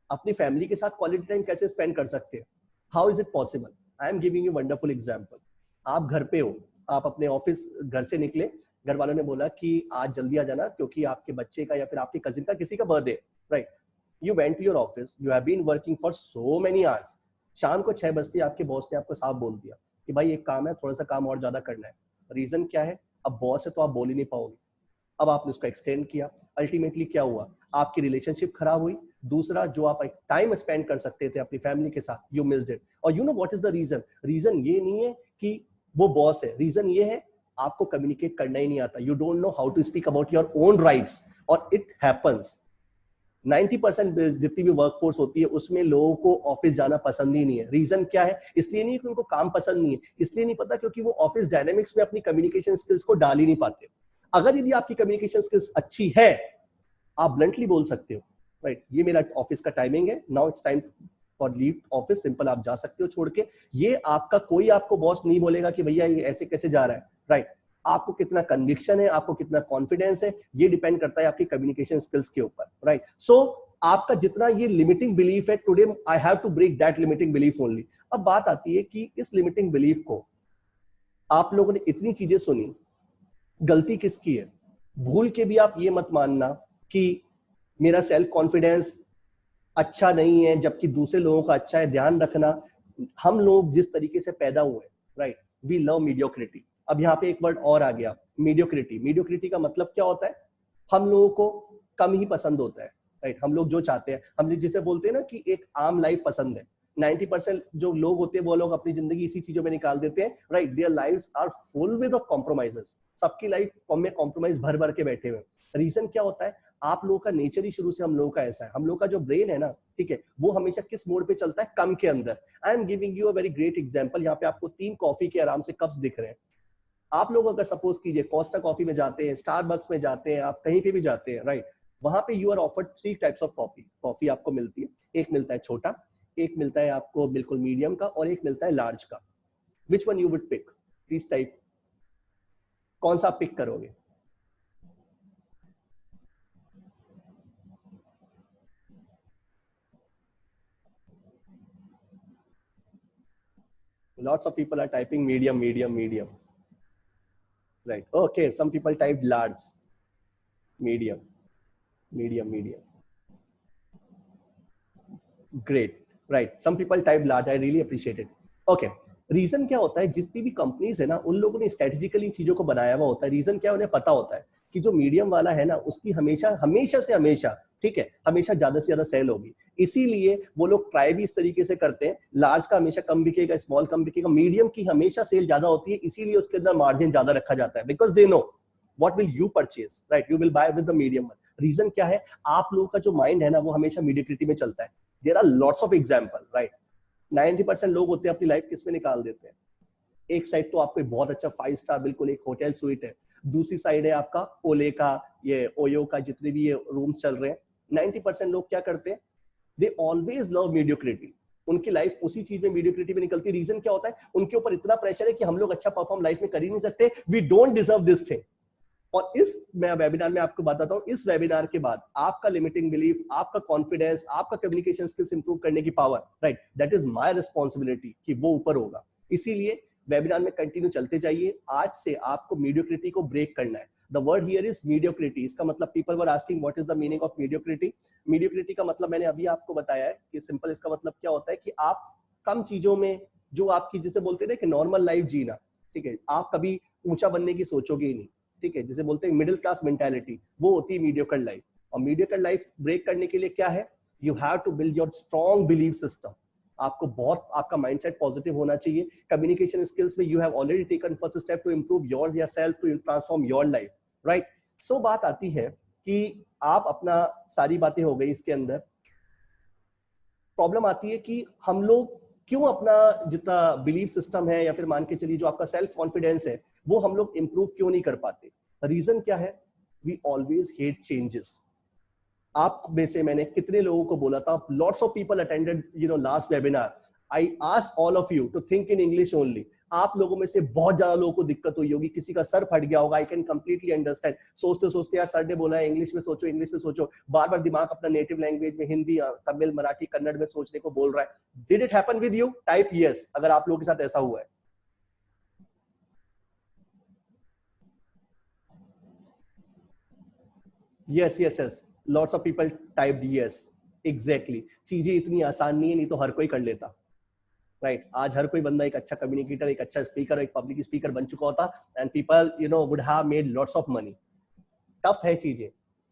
अपनी फैमिली के साथ क्वालिटी टाइम कैसे स्पेंड कर सकते हैं, how is it possible, I am giving you wonderful example. आप घर पे हो, आप अपने ऑफिस घर से निकले, घर वालों ने बोला कि आज जल्दी आ जाना क्योंकि आपके बच्चे का या फिर आपके कजिन का किसी का birthday, right, you went to your office, you have been working for so many hours, शाम को 6 बजते आपके बॉस ने आपको साफ बोल दिया कि भाई एक काम है, थोड़ा सा काम और ज्यादा करना है, रीजन क्या है, अब बॉस है तो आप बोल ही नहीं पाओगे, अब आपने उसका एक्सटेंड किया, अल्टीमेटली क्या हुआ, आपकी रिलेशनशिप खराब हुई। दूसरा, जो आप टाइम स्पेंड कर सकते थे अपनी फैमिली के साथ, यू मिस्ड इट। और you know what is the reason, reason ये नहीं है कि वो बॉस है, रीजन ये है आपको कम्युनिकेट करना ही नहीं आता, you don't know how to speak about your own rights, और इट हैपेंस 90% जितनी भी वर्कफोर्स होती है उसमें लोगों को ऑफिस जाना पसंद ही नहीं है। रीजन क्या है, इसलिए नहीं कि उनको काम पसंद नहीं है, इसलिए नहीं पता क्योंकि वो ऑफिस डायनेमिक्स में अपनी कम्युनिकेशन स्किल्स को डाल ही नहीं पाते। अगर यदि आपकी कम्युनिकेशन स्किल्स अच्छी है, आप ब्लंटली बोल सकते हो, राइट, ये मेरा ऑफिस का टाइमिंग है, now it's time for leave office, simple, आप जा सकते हो छोड़ के। ये आपका कोई आपको बॉस नहीं बोलेगा कि भैया ये ऐसे कैसे जा रहा है, राइट। आपको कितना कन्विक्शन है, आपको कितना कॉन्फिडेंस है, ये डिपेंड करता है आपकी कम्युनिकेशन स्किल्स के ऊपर, राइट। सो आपका जितना ये लिमिटिंग बिलीफ है, today I have to break that limiting belief only. अब बात आती है कि इस लिमिटिंग बिलीफ को आप लोगों ने इतनी चीजें सुनी, गलती किसकी है, भूल के भी आप ये मत मानना कि मेरा सेल्फ कॉन्फिडेंस अच्छा नहीं है जबकि दूसरे लोगों का अच्छा है। ध्यान रखना, हम लोग जिस तरीके से पैदा हुए, राइट, वी लव मीडियोक्रिटी। अब यहाँ पे एक वर्ड और आ गया, मीडियोक्रिटी। मीडियोक्रिटी का मतलब क्या होता है, हम लोगों को कम ही पसंद होता है, राइट, हम लोग जो चाहते हैं, हम जिसे बोलते हैं ना कि एक आम लाइफ पसंद है, 90% जो लोग होते हैं वो लोग अपनी जिंदगी इसी चीजों में निकाल देते हैं, right? Their lives are full with of compromises. सबकी लाइफ में कॉम्प्रोमाइज भर भर के बैठे हुए। रीजन क्या होता है? आप लोगों का नेचर ही शुरू से हम लोगों का ऐसा है। हम लोग का जो ब्रेन है ना, ठीक है, वो हमेशा किस मोड पे चलता है? कम के अंदर। I am giving you a very great example. यहाँ पे आपको 3 कॉफी के आराम से कप्स दिख रहे हैं। आप लोग अगर सपोज कीजिए कोस्टा कॉफी में जाते हैं, स्टारबक्स में जाते हैं, आप कहीं पे भी जाते हैं, राइट? वहां पे you are offered 3 types of coffee आपको मिलती है। एक मिलता है छोटा, एक मिलता है आपको बिल्कुल मीडियम का, और एक मिलता है लार्ज का। Which one you would pick? Please type, कौन सा आप पिक करोगे? Lots of people are typing medium, medium, medium. Right. Okay. Some people typed large, medium, medium, medium. Great. Right. Some people typed large. I really appreciate it. Okay. Reason क्या होता है? जितनी भी companies है ना, उन लोगों ने स्ट्रेटेजिकली चीजों को बनाया हुआ होता है। रीजन क्या है? उन्हें पता होता है कि जो मीडियम वाला है ना, उसकी हमेशा हमेशा से हमेशा, ठीक है, हमेशा ज्यादा से ज्यादा सेल होगी। इसीलिए वो लोग ट्राई भी इस तरीके से करते हैं। लार्ज का हमेशा कम बिकेगा, स्मॉल कम बिकेगा, मीडियम की हमेशा सेल ज्यादा होती है, इसीलिए उसके अंदर मार्जिन ज्यादा रखा जाता है। Because they know what will you purchase, right? You will buy with the medium one. Reason क्या है? आप लोगों का जो माइंड है ना, वो हमेशा मीडियोक्रिटी में चलता है। There are lots of example, right? 90% लोग होते हैं अपनी लाइफ किस में निकाल देते हैं। एक साइड तो आपको बहुत अच्छा 5 स्टार बिल्कुल एक होटल स्वीट है, दूसरी साइड है आपका ओले का, ये ओयो का, जितने भी ये रूम्स चल रहे हैं। 90% लोग क्या करते हैं? They always love mediocrity. उनकी लाइफ उसी चीज में मीडियोक्रिटी में निकलती है। रीजन क्या होता है? उनके ऊपर इतना प्रेशर है कि हम लोग अच्छा परफॉर्म लाइफ में कर ही नहीं सकते, we don't deserve this thing. और इस मैं वेबिनार में आपको बताता हूं, इस वेबिनार के बाद आपका लिमिटिंग बिलीफ, आपका कॉन्फिडेंस, आपका कम्युनिकेशन स्किल्स इंप्रूव करने की power, right, that is my responsibility कि वो ऊपर होगा। इसीलिए वेबिनार में कंटिन्यू चलते जाइए। आज से आपको मीडियोक्रिटी को ब्रेक करना है। The word here is mediocrity. इसका मतलब people were asking what is the meaning of mediocrity. Mediocrity का मतलब मैंने अभी आपको बताया है कि सिंपल इसका मतलब क्या होता है कि आप कम चीजों में, जो आपकी जिसे बोलते हैं ना कि नॉर्मल लाइफ जीना, ठीक है, आप कभी ऊंचा बनने की सोचोगे ही नहीं, ठीक है, जिसे बोलते हैं मिडिल क्लास मेंटालिटी, वो होती है मीडियोकर लाइफ। और मीडियोकर लाइफ ब्रेक करने के लिए क्या है? You have to build your strong belief system. आपको बहुत, आपका माइंडसेट पॉजिटिव होना चाहिए। कम्युनिकेशन स्किल्स में you have already taken first step to improve yourself, to transform your life, right? So बात आती है कि आप अपना, सारी बातें हो गई इसके अंदर। प्रॉब्लम आती है कि हम लोग क्यों अपना जितना बिलीफ सिस्टम है, या फिर मान के चलिए जो आपका सेल्फ कॉन्फिडेंस है, वो हम लोग इंप्रूव क्यों नहीं कर पाते? रीजन क्या है? We always hate changes. आप में से मैंने कितने लोगों को बोला था, lots of people attended last webinar, I asked all of you to think in English only. आप लोगों में से बहुत ज्यादा लोगों को दिक्कत हुई होगी, किसी का सर फट गया होगा। आई कैन कंप्लीटली अंडरस्टैंड। सोचते सोचते यार सर ने बोला है इंग्लिश में सोचो, इंग्लिश में सोचो, बार बार दिमाग अपना नेटिव लैंग्वेज में, हिंदी, तमिल, मराठी, कन्नड़ में सोचने को बोल रहा है। Did it happen with you? Type yes अगर आप लोगों के साथ ऐसा हुआ है। Yes yes yes, lots of people typed yes. Exactly, चीजें इतनी आसान नहीं है, नहीं तो हर कोई कर लेता, राइट? आज हर कोई बंदा एक अच्छा कम्युनिकेटर, एक अच्छा स्पीकर, एक पब्लिक स्पीकर बन चुका होता, and people would have made lots of money. Tough है चीजें,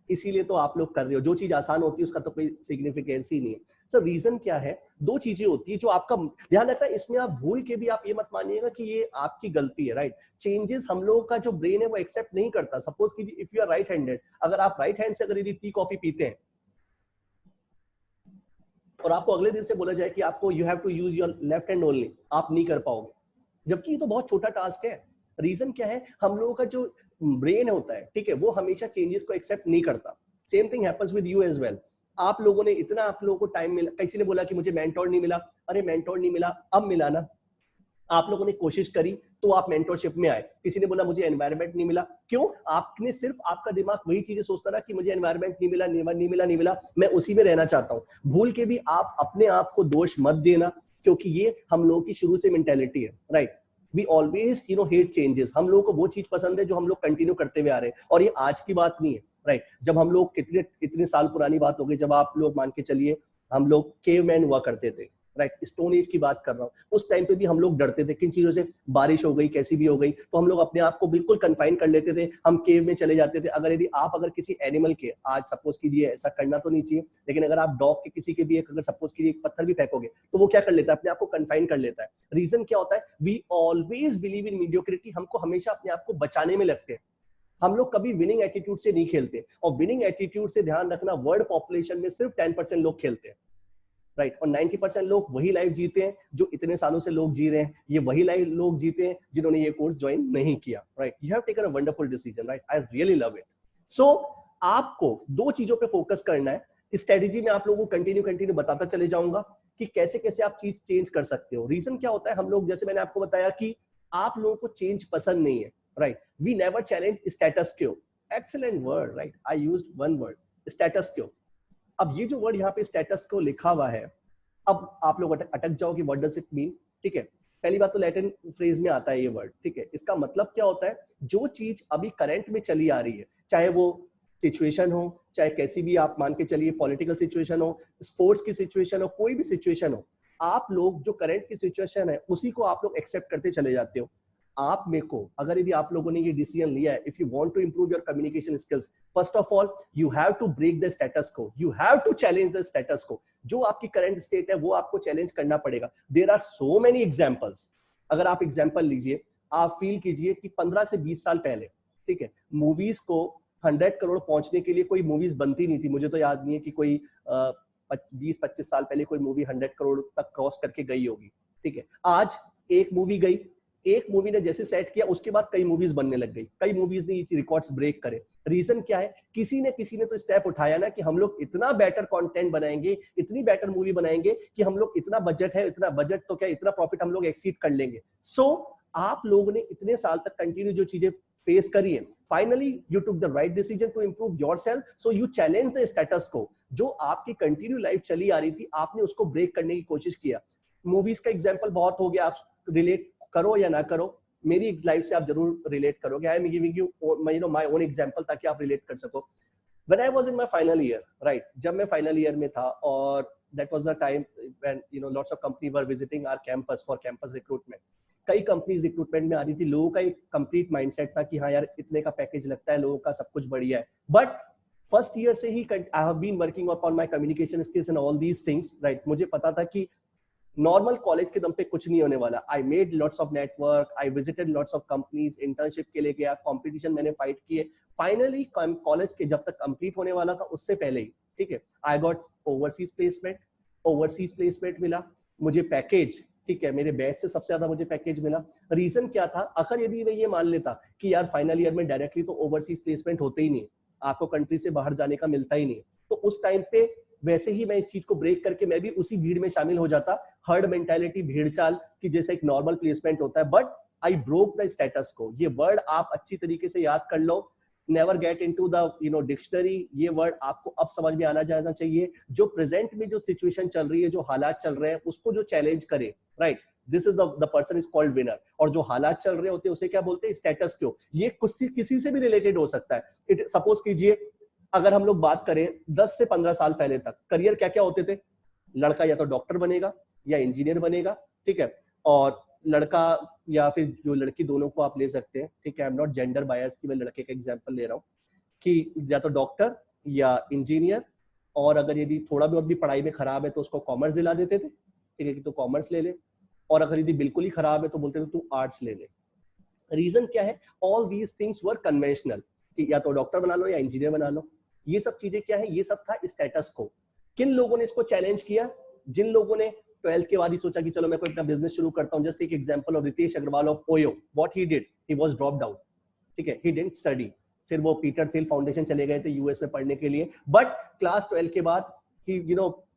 इसीलिए तो आप लोग कर रहे हो। जो चीज आसान होती है उसका तो कोई सिग्निफिकेंस ही नहीं है। सर रीजन क्या है? 2 चीजें होती है जो आपका ध्यान रखना है। इसमें आप भूल के भी आप ये मत मानिएगा कि ये आपकी गलती है, राइट? चेंजेस हम लोगों का जो ब्रेन है वो एक्सेप्ट नहीं करता। सपोज कि if you are right handed, अगर आप राइट हैंड से अगर यदि टी कॉफी पीते हैं और आपको अगले दिन से बोला जाए कि आपको you have to use your left hand only, आप नहीं कर पाओगे, जबकि ये तो बहुत छोटा टास्क है। रीजन क्या है? हम लोगों का जो ब्रेन होता है, ठीक है, वो हमेशा चेंजेस को एक्सेप्ट नहीं करता। Same thing happens with you as well. आप लोगों ने इतना, आप लोगों को टाइम मिला, किसी ने बोला कि मुझे मेंटोर नहीं मिला, अरे मेंटोर नहीं मिला, अब मिला ना। आप लोगों ने कोशिश करी तो आप मेंटोरशिप में आए। किसी ने बोला मुझे एनवायरनमेंट नहीं मिला, क्यों? आपने सिर्फ, आपका दिमाग वही चीजें सोचता रहा कि मुझे एनवायरनमेंट नहीं मिला, नहीं मिला, नहीं मिला, मैं उसी में रहना चाहता हूं। भूल के भी आप अपने आप को दोष मत देना, क्योंकि ये हम लोगों की शुरू से मेंटेलिटी है, right? We always hate changes. हम लोगों को वो चीज पसंद है जो हम लोग कंटिन्यू करते हुए आ रहे हैं, और ये आज की बात नहीं है, राइट? जब हम लोग, कितने इतने साल पुरानी बात हो गई, जब आप लोग मान के चलिए हम लोग केवमैन हुआ करते थे, राइट, स्टोन एज की बात कर रहा हूँ, उस टाइम पे भी हम लोग डरते थे किन चीजों से, बारिश हो गई कैसी भी हो गई तो हम लोग अपने आप को बिल्कुल कन्फाइन कर लेते थे, हम केव में चले जाते थे। अगर किसी एनिमल के, आज सपोज कीजिए, ऐसा करना तो नहीं चाहिए, लेकिन अगर आप डॉग के किसी के भी अगर सपोज कीजिए एक पत्थर भी फेंकोगे तो वो क्या कर लेता है, अपने आप को कन्फाइन कर लेता है। रीजन क्या होता है, we always believe in mediocrity, हमको हमेशा अपने आप को बचाने में लगते हैं, हम लोग कभी विनिंग एटीट्यूड से नहीं खेलते। और विनिंग एटीट्यूड से ध्यान रखना, वर्ल्ड पॉपुलेशन में सिर्फ 10% लोग खेलते हैं, राइट, और 90% लोग वही लाइफ जीते हैं जो इतने सालों से लोग जी रहे हैं, ये वही लाइफ लोग जीते हैं जिन्होंने ये कोर्स ज्वाइन नहीं किया, right. You have taken a wonderful decision, right, I really love it. So आपको दो चीजों पे फोकस करना है। स्ट्रेटेजी में आप लोगों को कंटिन्यू बताता चले जाऊंगा कि कैसे कैसे आप चीज चेंज कर सकते हो। रीजन क्या होता है, हम लोग, जैसे मैंने आपको बताया कि आप लोगों को चेंज पसंद नहीं है, right, we never challenge status quo. Excellent word, right, I used one word, status quo. अब ये जो वर्ड यहाँ पे स्टेटस को लिखा हुआ है, अब आप लोग अटक जाओ कि व्हाट डज इट मीन, ठीक है। पहली बात तो लैटिन फ्रेज में आता है ये वर्ड, ठीक है। इसका मतलब क्या होता है, जो चीज अभी करंट में चली आ रही है, चाहे वो सिचुएशन हो, चाहे कैसी भी आप मान के चलिए पॉलिटिकल सिचुएशन हो, स्पोर्ट्स की सिचुएशन हो, कोई भी सिचुएशन हो, आप लोग जो करंट की सिचुएशन है उसी को आप लोग एक्सेप्ट करते चले जाते हो। आप में को, अगर यदि आप लोगों ने ये डिसीजन लिया है, if you want to improve your communication skills, first of all you have to break the status quo, you have to challenge the status quo. जो आपकी करंट स्टेट है वो आपको चैलेंज करना पड़ेगा। There are so many examples. अगर आप example लीजिए, आप फील कीजिए कि 15 से 20 साल पहले, ठीक है, मूवीज को 100 करोड़ पहुंचने के लिए कोई मूवीज बनती नहीं थी। मुझे तो याद नहीं है कि कोई 20-25 साल पहले कोई मूवी 100 करोड़ तक क्रॉस करके गई होगी, ठीक है। आज एक मूवी गई, एक मूवी ने जैसे सेट किया उसके बाद कई मूवीज बनने लग गई, कई मूवीज ने ये रिकॉर्ड्स ब्रेक करे। रीजन क्या है, किसी ने तो स्टेप उठाया ना कि हम लोग इतना बेटर कंटेंट बनाएंगे, इतनी बेटर मूवी बनाएंगे कि हम लोग, इतना बजट है, इतना बजट तो क्या, इतना प्रॉफिट हम लोग एक्सीड कर लेंगे। सो आप लोगों ने इतने साल तक कंटिन्यू जो चीजें फेस करी है, finally you took the right decision to improve yourself, so you challenge the status quo. जो आपकी कंटिन्यू लाइफ चली आ रही थी, आपने उसको ब्रेक करने की कोशिश किया। मूवीज का एग्जांपल बहुत हो गया, आप रिलेट करो या ना करो, मेरी लाइफ से आप जरूर रिलेट करोगे। I am giving you my own example ताकि आप रिलेट कर सको। When I was in my final year, right, जब मैं फाइनल ईयर में था, और that was the time when lots of company were visiting our campus for campus recruitment. कई कंपनीज रिक्रूटमेंट में आ रही थी, लोगों का एक कंप्लीट माइंडसेट था कि हाँ यार इतने का पैकेज लगता है, लोगों का सब कुछ बढ़िया है। बट फर्स्ट ईयर से ही I have been working upon my communication skills and all these things, right. मुझे पता था कि नॉर्मल कॉलेज के दम पे कुछ नहीं होने वाला। I made lots of network, I visited lots of companies, internship के लिए गया, कंपटीशन मैंने फाइट किए। फाइनली कॉलेज के जब तक कंप्लीट होने वाला था उससे पहले ही, ठीक है, आई गॉट ओवरसीज प्लेसमेंट मिला मुझे, पैकेज, ठीक है, मेरे बैच से सबसे ज्यादा मुझे पैकेज मिला। रीजन क्या था, अगर यदि मैं ये मान लेता कि यार फाइनल ईयर में डायरेक्टली तो ओवरसीज प्लेसमेंट होते ही नहीं, आपको कंट्री से बाहर जाने का मिलता ही नहीं, तो उस टाइम पे वैसे ही मैं इस चीज को ब्रेक करके मैं भी उसी भीड़ में शामिल हो जाता, हर्ड मेंटालिटी, भीड़ चाल की जैसे एक नॉर्मल प्लेसमेंट होता है। But I broke the status quo. ये वर्ड आप अच्छी तरीके से याद कर लो, never get into the dictionary. ये वर्ड आपको अब समझ में आना जाना चाहिए। जो प्रेजेंट में जो सिचुएशन चल रही है, जो हालात चल रहे हैं, उसको जो चैलेंज करे, right, this is the person is called winner. और जो हालात चल रहे होते हैं उसे क्या बोलते हैं, स्टेटस क्यो। ये किसी से भी रिलेटेड हो सकता है। सपोज कीजिए, अगर हम लोग बात करें 10 से 15 साल पहले तक करियर क्या क्या होते थे, लड़का या तो डॉक्टर बनेगा या इंजीनियर बनेगा, ठीक है, और लड़का या फिर जो लड़की, दोनों को आप ले सकते हैं, ठीक है। आई एम नॉट जेंडर बायस कि मैं लड़के का एग्जांपल ले रहा हूँ, कि या तो डॉक्टर या इंजीनियर, और अगर यदि थोड़ा बहुत भी पढ़ाई में खराब है तो उसको कॉमर्स दिला देते थे, ठीक है, कि तो कॉमर्स ले ले, और अगर यदि बिल्कुल ही खराब है तो बोलते थे तू आर्ट्स ले ले। रीजन क्या है, all these things were conventional, कि या तो डॉक्टर बना लो या इंजीनियर बना लो। ये सब चीजें क्या है, ये सब था स्टेटस को। किन लोगों ने इसको चैलेंज किया, जिन लोगों ने 12th के बाद ही सोचा कि चलो मैं कोई अपना बिजनेस शुरू करता हूं। जस्ट एक example of Ritesh Agarwal of Oyo, what he did, he was dropped out, ठीक है, ही डिडंट स्टडी। फिर वो पीटर थिल फाउंडेशन चले गए थे यूएस में पढ़ने के लिए, बट क्लास 12 के बाद ही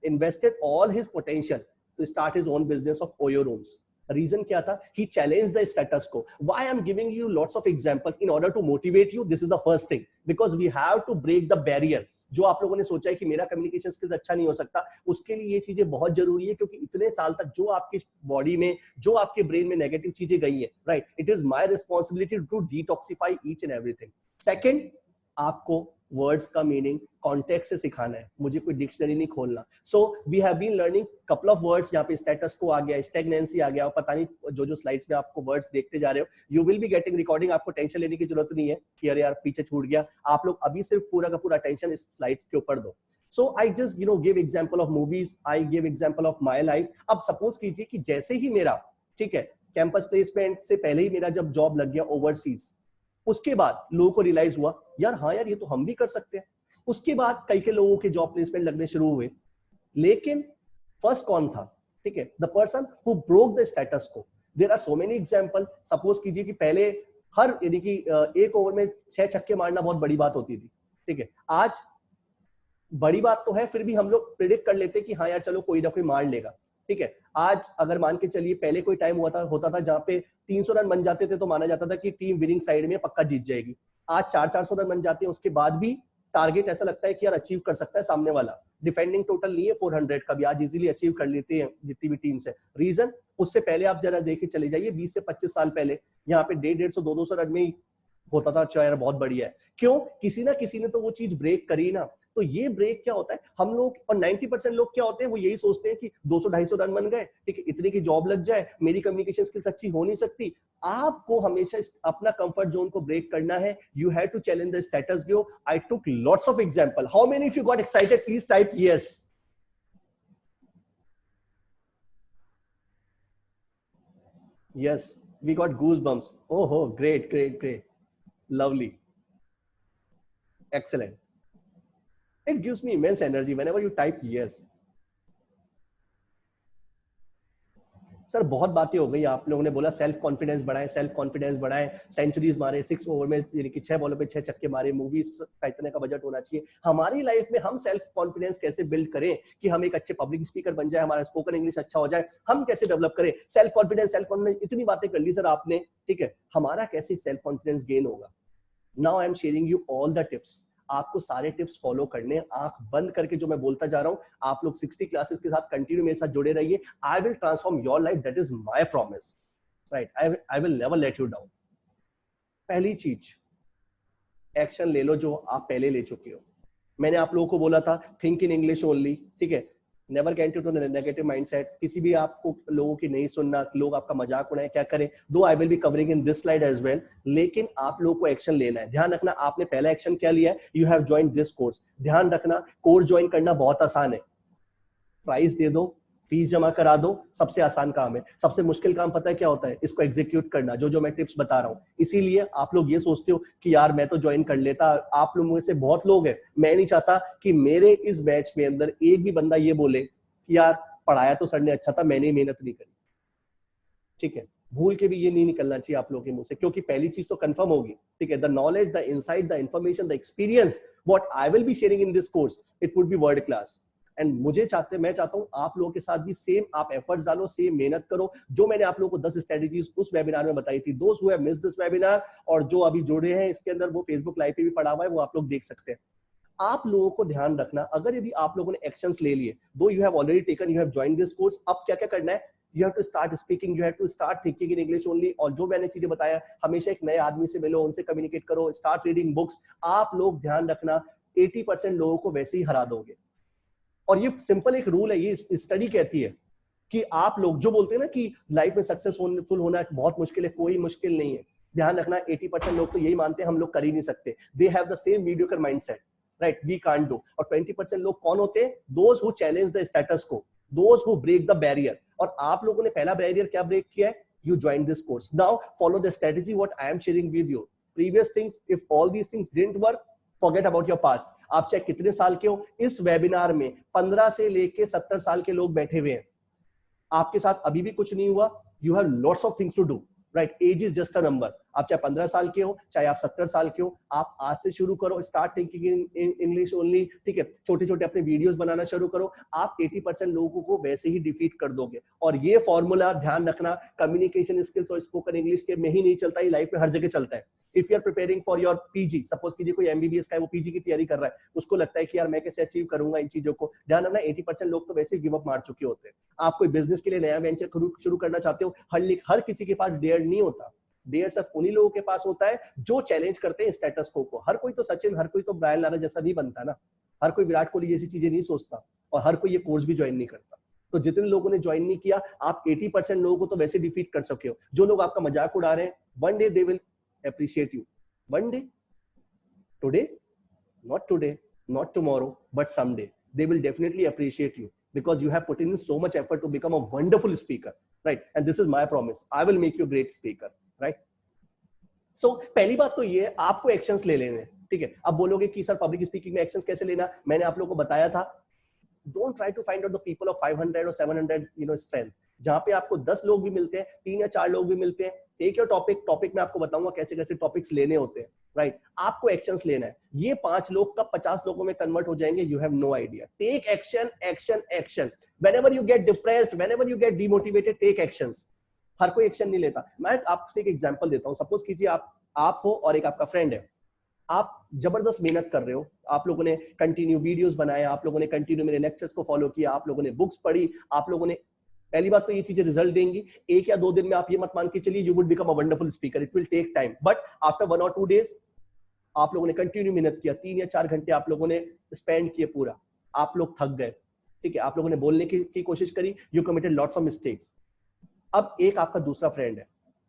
invested all his potential to start his own business of OYO rooms. Reason क्या था, he challenged the status quo. Why I'm giving you lots of examples in order to motivate you? This is the first thing, because we have to break the barrier. जो आप लोगों ने सोचा है कि मेरा कम्युनिकेशन स्किल्स अच्छा नहीं हो सकता, उसके लिए ये चीजें बहुत जरूरी है, क्योंकि इतने साल तक जो आपकी बॉडी में, जो आपके ब्रेन में नेगेटिव चीजें गई है, right, it is my responsibility to detoxify each and everything. Second, आपको वर्ड्स का मीनिंग कॉन्टेक्स्ट से सिखाना है, मुझे कोई डिक्शनरी नहीं खोलना। So we have been learning couple of words, यहाँ पे स्टेटस को आ गया, स्टैग्नेंसी आ गया, और पता नहीं जो जो स्लाइड्स में आपको वर्ड्स देखते जा रहे हो, you will be getting recording, आपको टेंशन लेने की जरूरत नहीं है कि अरे यार पीछे छूट गया, आप लोग अभी सिर्फ पूरा का पूरा टेंशन इस स्लाइड्स के ऊपर दो। So I just give example of movies, I give example of my life। अब सपोज कीजिए कि जैसे ही मेरा, ठीक है, कैंपस प्लेसमेंट से पहले ही मेरा जब जॉब लग गया ओवरसीज, उसके बाद लोगों को रियलाइज हुआ यार हाँ यार ये तो हम भी कर सकते हैं। उसके बाद कई के लोगों के जॉब प्लेसमेंट लगने शुरू हुए, लेकिन फर्स्ट कौन था? ठीक है, the person who broke the status quo. There are so many example. Suppose कीजिए कि पहले हर यानी कि एक ओवर में 6 छक्के मारना बहुत बड़ी बात होती थी, ठीक है, आज बड़ी बात तो है, फिर भी हम लोग प्रिडिक्ट कर लेते कि हाँ यार चलो कोई ना कोई मार लेगा, ठीक है। आज अगर मान के चलिए पहले कोई टाइम होता था जहां पे 300 रन बन जाते थे तो माना जाता था कि टीम विनिंग साइड में पक्का जीत जाएगी। आज 400 रन बन जाते हैं, उसके बाद भी टारगेट ऐसा लगता है कि यार अचीव कर सकता है सामने वाला। डिफेंडिंग टोटल नहीं है 400 का भी, आज इजीली अचीव कर लेते हैं जितनी भी टीम्स है। रीजन, उससे पहले आप जरा देख के चले जाइए 20 से 25 साल पहले यहाँ पे 150, 200 रन में ही होता था, अच्छा यार बहुत बढ़िया है। क्यों? किसी ना किसी ने तो वो चीज ब्रेक करी ना। तो ये ब्रेक क्या होता है, हम लोग और 90% लोग क्या होते हैं, वो यही सोचते हैं कि 200-250 रन बन गए, ठीक है, इतने की जॉब लग जाए, मेरी कम्युनिकेशन स्किल्स अच्छी हो नहीं सकती। आपको हमेशा अपना कंफर्ट जोन को ब्रेक करना है। You have to challenge the status quo. I took lots of example. How many of you got excited? Please type yes. Yes, we got goosebumps. Oh, great, great, great. Lovely. Excellent. It gives me immense energy whenever you type yes. Sir बहुत बातें हो गई, आप लोगों ने बोला self confidence बढ़ाएं, self confidence बढ़ाएं, सेंचुरीज मारे, 6 ओवर में यानी कि 6 बॉलों पे 6 छक्के मारे, मूवीज का इतने का बजट होना चाहिए। हमारी लाइफ में हम सेल्फ कॉन्फिडेंस कैसे बिल्ड करें कि हम एक अच्छे पब्लिक स्पीकर बन जाए, हमारा स्पोकन इंग्लिश अच्छा हो जाए, हम कैसे डेवलप करें सेल्फ कॉन्फिडेंस। इतनी बातें कर ली सर आपने, ठीक है, हमारा कैसे सेल्फ कॉन्फिडेंस गेन होगा? Now I am sharing you all the tips. आपको सारे टिप्स फॉलो करने, आंख बंद करके जो मैं बोलता जा रहा हूं, आप लोग 60 क्लासेस के साथ कंटिन्यू मेरे साथ जुड़े रहिए। I will transform your life, that is my promise, right? I will never let you down. पहली चीज, एक्शन ले लो जो आप पहले ले चुके हो। मैंने आप लोगों को बोला था थिंक इन इंग्लिश ओनली, ठीक है, never get into the negative mindset. किसी भी आपको लोगों की नहीं सुनना, लोग आपका मजाक उड़ाए क्या करें, though I will be covering in this slide as well, लेकिन आप लोगों को एक्शन लेना है। ध्यान रखना, आपने पहला एक्शन क्या लिया है, you have joined this course. ध्यान रखना, कोर्स ज्वाइन करना बहुत आसान है, प्राइस दे दो, फीस जमा करा दो, सबसे आसान काम है। सबसे मुश्किल काम पता है क्या होता है? इसको एग्जीक्यूट करना, जो जो मैं टिप्स बता रहा हूं। इसीलिए आप लोग ये सोचते हो कि यार मैं तो ज्वाइन कर लेता। आप लोगों में से बहुत लोग हैं, मैं नहीं चाहता कि मेरे इस बैच में अंदर एक भी बंदा ये बोले कि यार पढ़ाया तो सर ने अच्छा था, मैंने मेहनत नहीं करी, ठीक है। भूल के भी ये नहीं निकलना चाहिए आप लोगों के मुंह से, क्योंकि पहली चीज तो कंफर्म होगी, ठीक है, the knowledge, the insight, the information, the experience what I will be sharing in this course, it would be world class. And मैं चाहता हूं आप लोगों के साथ भी सेम आप एफर्ट्स डालो, सेम मेहनत करो। जो मैंने आप लोगों को 10 स्ट्रेटजीज उस वेबिनार में बताई थी, दोस्त who have missed this webinar और जो अभी जुड़े हैं इसके अंदर, वो फेसबुक लाइव पे भी पड़ा हुआ है, वो आप लोग देख सकते हैं। आप लोगों को ध्यान रखना, अगर यदि आप लोगों ने एक्शंस ले लिए, दो you have already taken, you have joined this course, अब क्या क्या करना है? You have to start speaking, you have to start thinking in English only। और जो मैंने चीजें बताया, हमेशा एक नए आदमी से मिलो, उनसे कम्युनिकेट करो, स्टार्ट रीडिंग बुक्स। आप लोग ध्यान रखना, 80% लोगों को वैसे ही हरा दोगे। और ये सिंपल एक रूल है, ये स्टडी कहती है कि आप लोग जो बोलते हैं ना कि लाइफ में सक्सेसफुल होना बहुत मुश्किल है, कोई मुश्किल नहीं है। ध्यान रखना, 80% लोग तो यही मानते हैं हम लोग कर ही नहीं सकते। They have the same mediocre mindset, right, we can't do. और 20% लोग कौन होते हैं? Those who challenge the status quo, those who break the barrier. और आप लोगों ने पहला बैरियर क्या ब्रेक किया है? You join this course. Now follow the strategy what I am sharing with you. Previous things, if all these things didn't work, forget about your past. आप चाहे कितने साल के हो, इस वेबिनार में 15 से लेके 70 साल के लोग बैठे हुए हैं। आपके साथ अभी भी कुछ नहीं हुआ, you have lots of things to do, right? Age is just a number. आप चाहे 15 साल के हो, चाहे आप 70 साल के हो, आप आज से शुरू करो, start thinking in English only, ठीक है। छोटे छोटे अपने वीडियोस बनाना शुरू करो, आप 80% लोगों को वैसे ही डिफीट कर दोगे। और ये फॉर्मूला ध्यान रखना, कम्युनिकेशन स्किल्स और स्पोकन इंग्लिश के में ही नहीं चलता, ये लाइफ में हर जगह चलता है। If you are preparing for your PG, suppose कीजिए कोई एमबीबीएस का है, वो पीजी की तैयारी कर रहा है, उसको लगता है कि यार मैं कैसे अचीव करूंगा इन चीजों को, ध्यान रखना 80% लोग तो वैसे ही गिव अप मार चुके होते हैं। आप कोई बिजनेस के लिए नया वेंचर शुरू करना चाहते हो, हर किसी के पास डेयर नहीं होता। डेयर सिर्फ उन्हीं लोगों के पास होता है जो चैलेंज करते हैं स्टेटस को। हर कोई तो सचिन, हर कोई तो ब्रायन लारा जैसा नहीं बनता ना, हर कोई विराट कोहली जैसी चीजें नहीं सोचता, और हर कोई ये कोर्स भी ज्वाइन नहीं करता। तो जितने लोगों ने ज्वाइन नहीं किया, आप 80% लोगों को तो वैसे डिफीट कर सके हो। जो लोग आपका मजाक उड़ा रहे हैं, one day they will appreciate you, one day, today, not today, not tomorrow, but someday they will definitely appreciate you because you have put in so much effort to become a wonderful speaker, right? And this is my promise, I will make you a great speaker, right? So पहली बात तो ये, आपको actions ले लेने, ठीक है? अब बोलोगे कि सर पब्लिक स्पीकिंग में एक्शंस कैसे लेना, मैंने आप लोगों को बताया था, don't try to find out the people of 500 or 700 strength, जहां पे आपको 10 लोग भी मिलते हैं, 3 या 4 लोग भी मिलते हैं, टेक योर टॉपिक में आपको बताऊंगा कैसे कैसे टॉपिक्स लेने होते हैं, राइट? आपको एक्शंस लेना है, ये 5 लोग कब 50 लोगों में कन्वर्ट हो जाएंगे, you have no idea. Take action, action, action. Whenever you get depressed, whenever you get demotivated, take actions. हर कोई एक्शन नहीं लेता। मैं आपसे एक एग्जांपल देता हूं, सपोज कीजिए आप हो और एक आपका फ्रेंड है, आप जबरदस्त मेहनत कर रहे हो, आप लोगों ने कंटिन्यू वीडियोस बनाए, आप लोगों ने कंटिन्यू मेरे लेक्चर्स को फॉलो किया, आप लोगों ने बुक्स पढ़ी, आप लोगों ने, पहली बात तो ये चीजें रिजल्ट देंगी, 1 या 2 दिन में आप ये मत मान के चलिए you would become a wonderful speaker, it will take time, but after 1 और 2 डेज आप लोगों ने कंटिन्यू मेहनत किया, 3 या 4 घंटे आप लोगों ने स्पेंड किए पूरा, आप लोग थक गए, ठीक है, आप लोगों ने बोलने की कोशिश करी, you committed lots of mistakes. अब एक आपका दूसरा फ्रेंड है,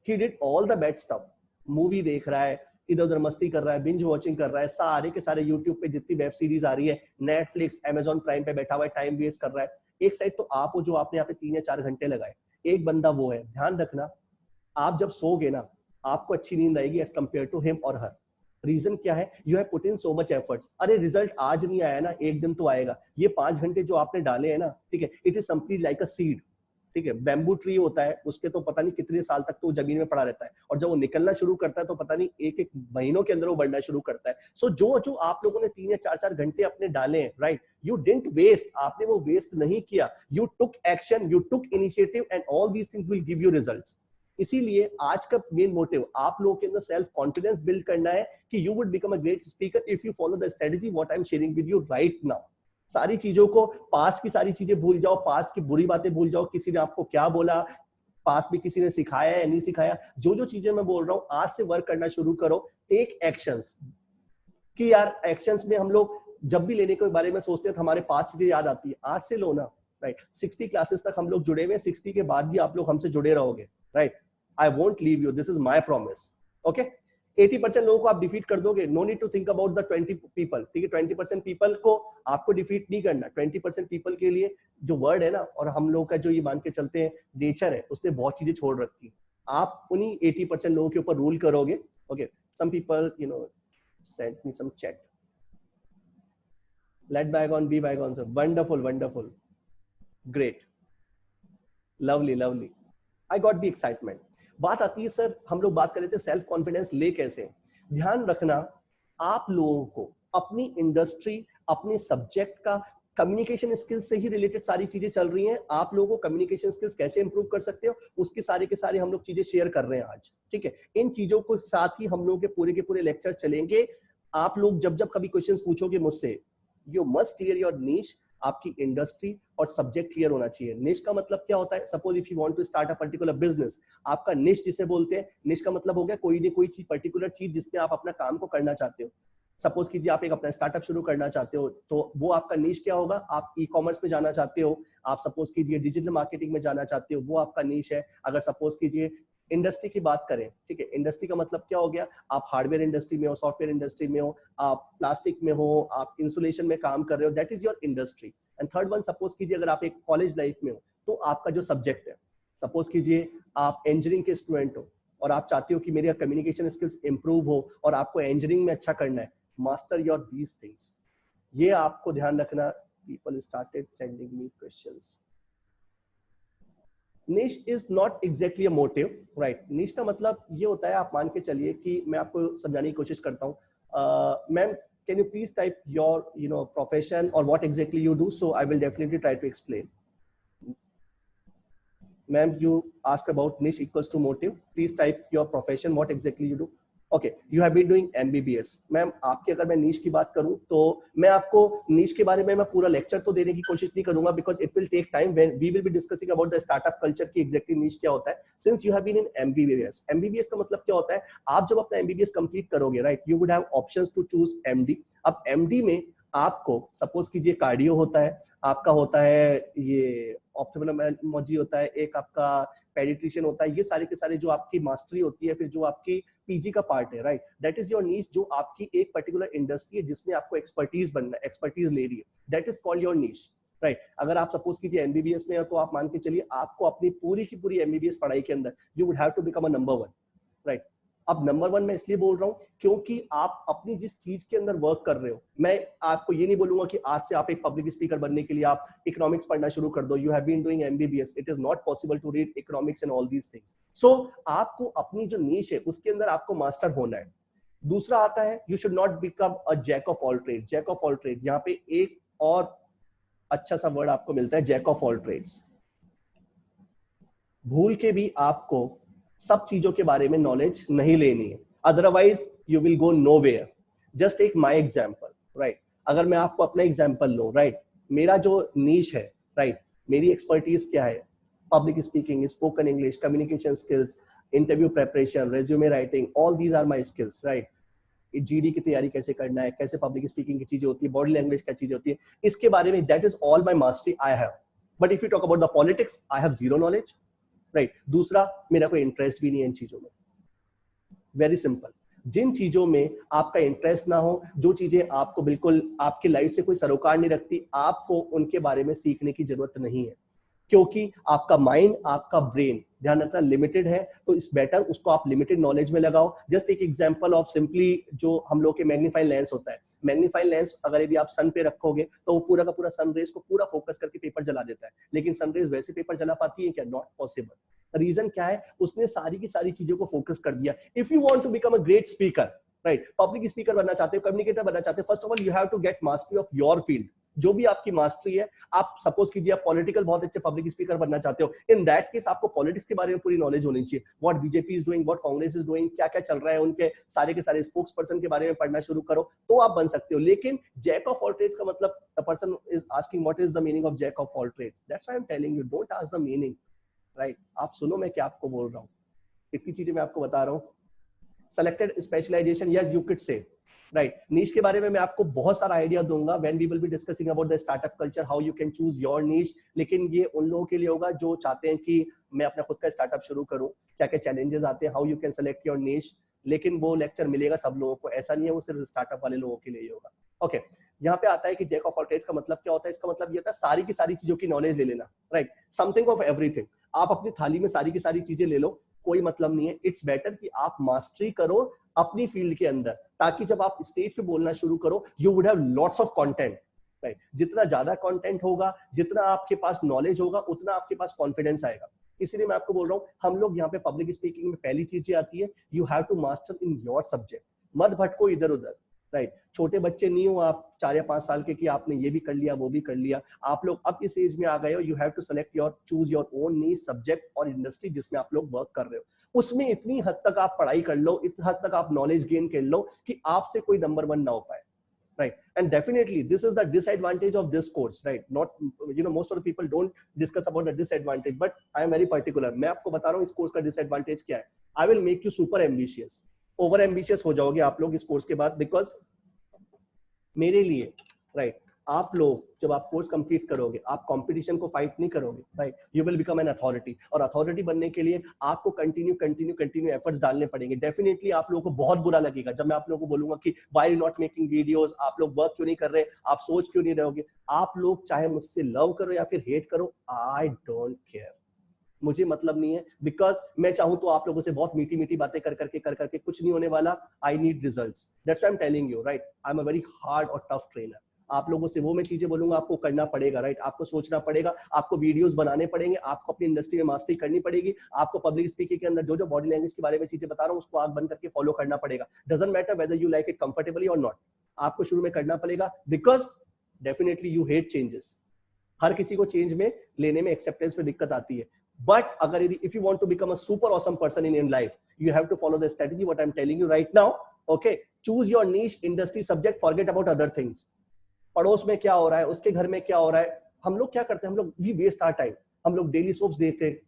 he did all the bad stuff, movie देख रहा है, इधर उधर मस्ती कर रहा है, बिंज वॉचिंग कर रहा है, सारे के सारे यूट्यूब पे जितनी वेब सीरीज आ रही है, नेटफ्लिक्स, अमेजॉन प्राइम पे बैठा हुआ है, टाइम वेस्ट कर रहा है। एक साइड तो आप हो जो आपने यहाँ पे 3 या 4 घंटे लगाए, एक बंदा वो है। ध्यान रखना, आप जब सोगे ना, आपको अच्छी नींद आएगी एज कम्पेयर टू हिम और हर। रीजन क्या है, you have put in so much efforts. अरे रिजल्ट आज नहीं आया ना, एक दिन तो आएगा। ये 5 घंटे जो आपने डाले हैं ना, ठीक है, it is simply like a seed, ठीक है। बैम्बू ट्री होता है, उसके तो पता नहीं कितने साल तक तो जमीन में पड़ा रहता है, और जब वो निकलना शुरू करता है तो पता नहीं एक महीनों के अंदर वो बढ़ना शुरू करता है। सो जो आप लोगों ने 3 या 4 घंटे अपने डाले हैं, राइट, यू डिडंट वेस्ट, आपने वो वेस्ट नहीं किया, you took action, you took initiative, and all these things will give you results. इसीलिए आज का मेन मोटिव आप लोगों के अंदर सेल्फ कॉन्फिडेंस बिल्ड करना है कि you would become a great speaker if you follow the strategy what I am sharing with you right now. सारी चीजों को, पास्ट की सारी चीजें भूल जाओ, पास्ट की बुरी बातें भूल जाओ, किसी ने आपको क्या बोला, पास्ट में किसी ने सिखाया या नहीं सिखाया, जो चीजें मैं बोल रहा हूं, आज से वर्क करना शुरू करो। टेक एक्शंस, कि यार एक्शंस में हम लोग जब भी लेने के बारे में सोचते हैं तो हमारे पास्ट चीजें याद आती है, आज से लो ना, राइट। 60 क्लासेस तक हम लोग जुड़े हुए हैं, 60 के बाद भी आप लोग हमसे जुड़े रहोगे, right. I won't leave you, this is my promise, okay. 80% लोगों को आप डिफीट कर दोगे, no need to think about the 20 people, ठीक है। 20% पीपल को आपको डिफीट नहीं करना, 20% पीपल के लिए जो वर्ड है ना, और हम लोग का जो ये मान के चलते हैं नेचर है, उसने बहुत चीजें छोड़ रखी। आप उन्हीं 80% लोगों के ऊपर रूल करोगे, okay. Some people sent me some chat, let bygone be bygone, sir, wonderful, great, lovely, I got the excitement। बात आती है सर, हम लोग बात कर रहे थे सेल्फ कॉन्फिडेंस ले कैसे। ध्यान रखना, आप लोगों को अपनी इंडस्ट्री, अपने सब्जेक्ट का कम्युनिकेशन स्किल्स से ही रिलेटेड सारी चीजें चल रही हैं। आप लोगों को कम्युनिकेशन स्किल्स कैसे इंप्रूव कर सकते हो, उसके सारे के सारे हम लोग चीजें शेयर कर रहे हैं आज, ठीक है। इन चीजों को साथ ही हम लोग के पूरे लेक्चर चलेंगे। आप लोग जब कभी क्वेश्चन पूछोगे मुझसे, you must clear your niche, आपकी इंडस्ट्री और सब्जेक्ट क्लियर होना चाहिए। निश का मतलब क्या होता है, suppose if you want to start a particular business, आपका निश जिसे बोलते हैं, निश का मतलब हो गया कोई ना कोई चीज, पर्टिकुलर चीज जिसमें आप अपना काम को करना चाहते हो। सपोज कीजिए आप एक अपना स्टार्टअप शुरू करना चाहते हो, तो वो आपका निश क्या होगा, आप ई कॉमर्स में जाना चाहते हो, आप सपोज कीजिए डिजिटल मार्केटिंग में जाना चाहते हो, वो आपका निश है। अगर सपोज कीजिए इंडस्ट्री की बात करें, ठीक है, इंडस्ट्री का मतलब क्या हो गया, आप हार्डवेयर इंडस्ट्री में हो, सॉफ्टवेयर इंडस्ट्री में हो, आप प्लास्टिक में हो, आप इंसुलेशन में काम कर रहे हो, that is your industry. And third one, suppose कीजिए अगर आप एक कॉलेज लाइफ में हो, तो आपका जो सब्जेक्ट है, सपोज कीजिए आप इंजीनियरिंग के स्टूडेंट हो और आप चाहते हो कि मेरी कम्युनिकेशन स्किल्स इंप्रूव हो और आपको इंजीनियरिंग में अच्छा करना है, मास्टर योर दीज थिंग्स। ये आपको ध्यान रखना। People started sending me questions. निश is not exactly a motive, right. निश का मतलब ये होता है, आप मान के चलिए कि मैं आपको समझाने की कोशिश करता हूँ। Ma'am, can you please type your profession or what exactly you do, so I will definitely try to explain. Ma'am, you ask about niche equals to motive, please type your profession, what exactly you do. Okay, you have been doing MBBS. Ma'am आपकी अगर मैं नीश की बात करूं तो मैं आपको नीश के बारे में मैं पूरा लेक्चर तो देने की कोशिश नहीं करूंगा, because it will take time when we will be discussing about the startup culture की एग्जैक्टली नीश क्या होता है। Since you have been in MBBS, MBBS का मतलब क्या होता है, आप जब अपना एमबीबीएस कंप्लीट करोगे right, you would have options to choose MD. अब एमडी में आपको सपोज कीजिए कार्डियो होता है, आपका होता है ये ऑप्थेल्मोलॉजी होता है, एक आपका पेडिट्रिशियन होता है, ये सारे के सारे जो आपकी मास्टरी होती है, फिर जो आपकी पीजी का पार्ट है right, that is your niche, जो आपकी एक पर्टिकुलर इंडस्ट्री है जिसमें आपको एक्सपर्टीज बनना है, एक्सपर्टीज ले रही है, that is called your niche right. अगर आप सपोज कीजिए एमबीबीएस में हो तो आप मान के चलिए आपको अपनी पूरी की पूरी एमबीबीएस पढ़ाई के अंदर you would have to become a number 1 right. अब नंबर 1 मैं इसलिए बोल रहा हूं क्योंकि आप अपनी जिस चीज के अंदर वर्क कर रहे हो, मैं आपको ये नहीं बोलूंगा कि आज से आप एक पब्लिक स्पीकर बनने के लिए आप इकोनॉमिक्स पढ़ना शुरू कर दो। You have been doing MBBS, it is not possible to read economics and all these things. So आपको अपनी जो नीश है उसके अंदर आपको मास्टर होना है। दूसरा आता है you should not become a jack of all trade. Jack of all trade, यहाँ पे एक और अच्छा सा वर्ड आपको मिलता है, जैक ऑफ ऑल ट्रेड्स। भूल के भी आपको सब चीजों के बारे में नॉलेज नहीं लेनी है, otherwise you will go nowhere. Just take my example right, अगर मैं आपको अपना एग्जांपल लूं राइट, मेरा जो नीश है राइट, मेरी एक्सपर्टीज क्या है, public speaking, spoken English, communication skills, interview preparation, resume writing, all these are my skills right. GD की तैयारी कैसे करना है, कैसे पब्लिक स्पीकिंग की चीजें होती है, बॉडी लैंग्वेज क्या चीजें होती है, इसके बारे में that is all my mastery I have. But if you talk about the politics, I have zero knowledge right. दूसरा, मेरा कोई इंटरेस्ट भी नहीं है इन चीजों में। वेरी सिंपल, जिन चीजों में आपका इंटरेस्ट ना हो, जो चीजें आपको बिल्कुल आपकी लाइफ से कोई सरोकार नहीं रखती, आपको उनके बारे में सीखने की जरूरत नहीं है, क्योंकि आपका माइंड, आपका ब्रेन, ध्यान रखना, लिमिटेड है। तो इस बेटर उसको आप लिमिटेड नॉलेज में लगाओ। जस्ट एक एग्जांपल ऑफ सिंपली जो हम लोग के मैग्नीफाइंग लेंस होता है, मैग्नीफाइंग लेंस अगर यदि आप सन पे रखोगे तो वो पूरा का पूरा सन रेज को पूरा फोकस करके पेपर जला देता है, लेकिन सन रेज वैसे पेपर जला पाती है क्या? Not possible. रीजन क्या है? उसने सारी की सारी चीजों को फोकस कर दिया। If you want to become a great speaker right, public speaker बनना चाहते हो, कम्युनिकेटर बनना चाहते हो, first of all you have to get mastery of your field. जो भी आपकी मास्टरी है, आप सपोज कीजिए आप पॉलिटिकल बहुत अच्छे पब्लिक स्पीकर बनना चाहते हो, इन दैट केस आपको पॉलिटिक्स के बारे में पूरी नॉलेज होनी चाहिए। What BJP is doing, what Congress is doing, क्या क्या चल रहा है, उनके सारे के सारे स्पोक्स पर्सन के बारे में पढ़ना शुरू करो तो आप बन सकते हो। लेकिन जैक ऑफ ऑल ट्रेड्स का मतलब, the person is asking what is the meaning of jack of all trades, that's why I am telling you, don't ask the meaning right. आप सुनो मैं क्या आपको बोल रहा हूँ, इतनी चीजें मैं आपको बता रहा हूँ। Selected specialisation, yes you could say right. Niche के बारे में मैं आपको बहुत सारा आइडिया दूंगा when we will be discussing about the startup culture, how you can choose your niche. लेकिन ये उन लोगों के लिए होगा जो चाहते हैं कि मैं अपना खुद का स्टार्टअप शुरू करूं, क्या क्या चैलेंजेस आते हैं, how you can select your niche. लेकिन वो लेक्चर मिलेगा सब लोगों को, ऐसा नहीं है वो सिर्फ स्टार्टअप वाले लोगों के लिए ही होगा। ओके, यहाँ पे आता है कि जैक ऑफ ऑल ट्रेड्स का मतलब क्या होता है। इसका मतलब ये होता है सारी की सारी चीजों की नॉलेज ले लेना राइट, समथिंग ऑफ एवरीथिंग। आप अपनी थाली में सारी की सारी चीजें ले लो, कोई मतलब नहीं है। इट्स बेटर कि आप मास्टरी करो अपनी फील्ड के अंदर, ताकि जब आप स्टेज पे बोलना शुरू करो you would have lots of content right. जितना ज्यादा कंटेंट होगा, जितना आपके पास नॉलेज होगा, उतना आपके पास कॉन्फिडेंस आएगा। इसीलिए मैं आपको बोल रहा हूँ, हम लोग यहाँ पे पब्लिक स्पीकिंग में पहली चीज ये आती है, you have to master in your subject. मत भटको इधर उधर राइट। छोटे बच्चे नहीं हो आप 4 या 5 साल के कि आपने ये भी कर लिया वो भी कर लिया। आप लोग अब इस एज में आ गए हो, you have to select your, choose your own niche subject और इंडस्ट्री जिसमें आप लोग वर्क कर रहे हो। उसमें इतनी हद तक आप पढ़ाई कर लो, इतनी हद तक आप नॉलेज गेन कर लो कि आपसे कोई नंबर 1 ना हो पाए right. And definitely this is the disadvantage of this course right. Not, you know, most of the people don't discuss about the disadvantage, but I am very particular. मैं आपको बता रहा हूँ इस कोर्स का disadvantage क्या है। I will make you super ambitious, over ambitious हो जाओगे आप लोग इस कोर्स के बाद, because मेरे लिए राइट, आप लोग जब आप कोर्स कंप्लीट करोगे, आप कंपटीशन को फाइट नहीं करोगे right, you will become an authority. और अथॉरिटी बनने के लिए आपको कंटिन्यू एफर्ट्स डालने पड़ेंगे। डेफिनेटली आप लोगों को बहुत बुरा लगेगा जब मैं आप लोगों को बोलूंगा कि why you not making videos, आप लोग वर्क क्यों नहीं कर रहे, आप सोच क्यों नहीं रहोगे। आप लोग चाहे मुझसे लव करो या फिर हेट करो, आई डोंट केयर, मुझे मतलब नहीं है। बिकॉज मैं चाहूं तो आप लोगों से बहुत मीठी मीठी बातें कर करके कुछ नहीं होने वाला। I need results, that's why I am telling you right, I am a very hard और टफ ट्रेनर। आप लोगों से वो मैं चीजें बोलूंगा, आपको करना पड़ेगा राइट, आपको सोचना पड़ेगा, आपको वीडियोस बनाने पड़ेंगे, आपको अपनी इंडस्ट्री में मास्टरी करनी पड़ेगी, आपको पब्लिक स्पीकिंग के अंदर जो जो बॉडी लैंग्वेज के बारे में चीजें बता रहा हूँ उसको आंख बंद करके फॉलो करना पड़ेगा। Doesn't matter whether you like it comfortably और नॉट, आपको शुरू में करना पड़ेगा। Because definitely you hate changes, हर किसी को चेंज में लेने में, एक्सेप्टेंस में दिक्कत आती है। But अगर if you want to become a super awesome person in life, you have to follow the strategy what I'm telling you right now. Okay, choose your niche industry subject, forget about other things. पड़ोस में क्या हो रहा है, उसके घर में क्या हो रहा है, हम लोग क्या करते हैं, हम लोग we waste our time, हम लोग डेली सोप्स देखते हैं.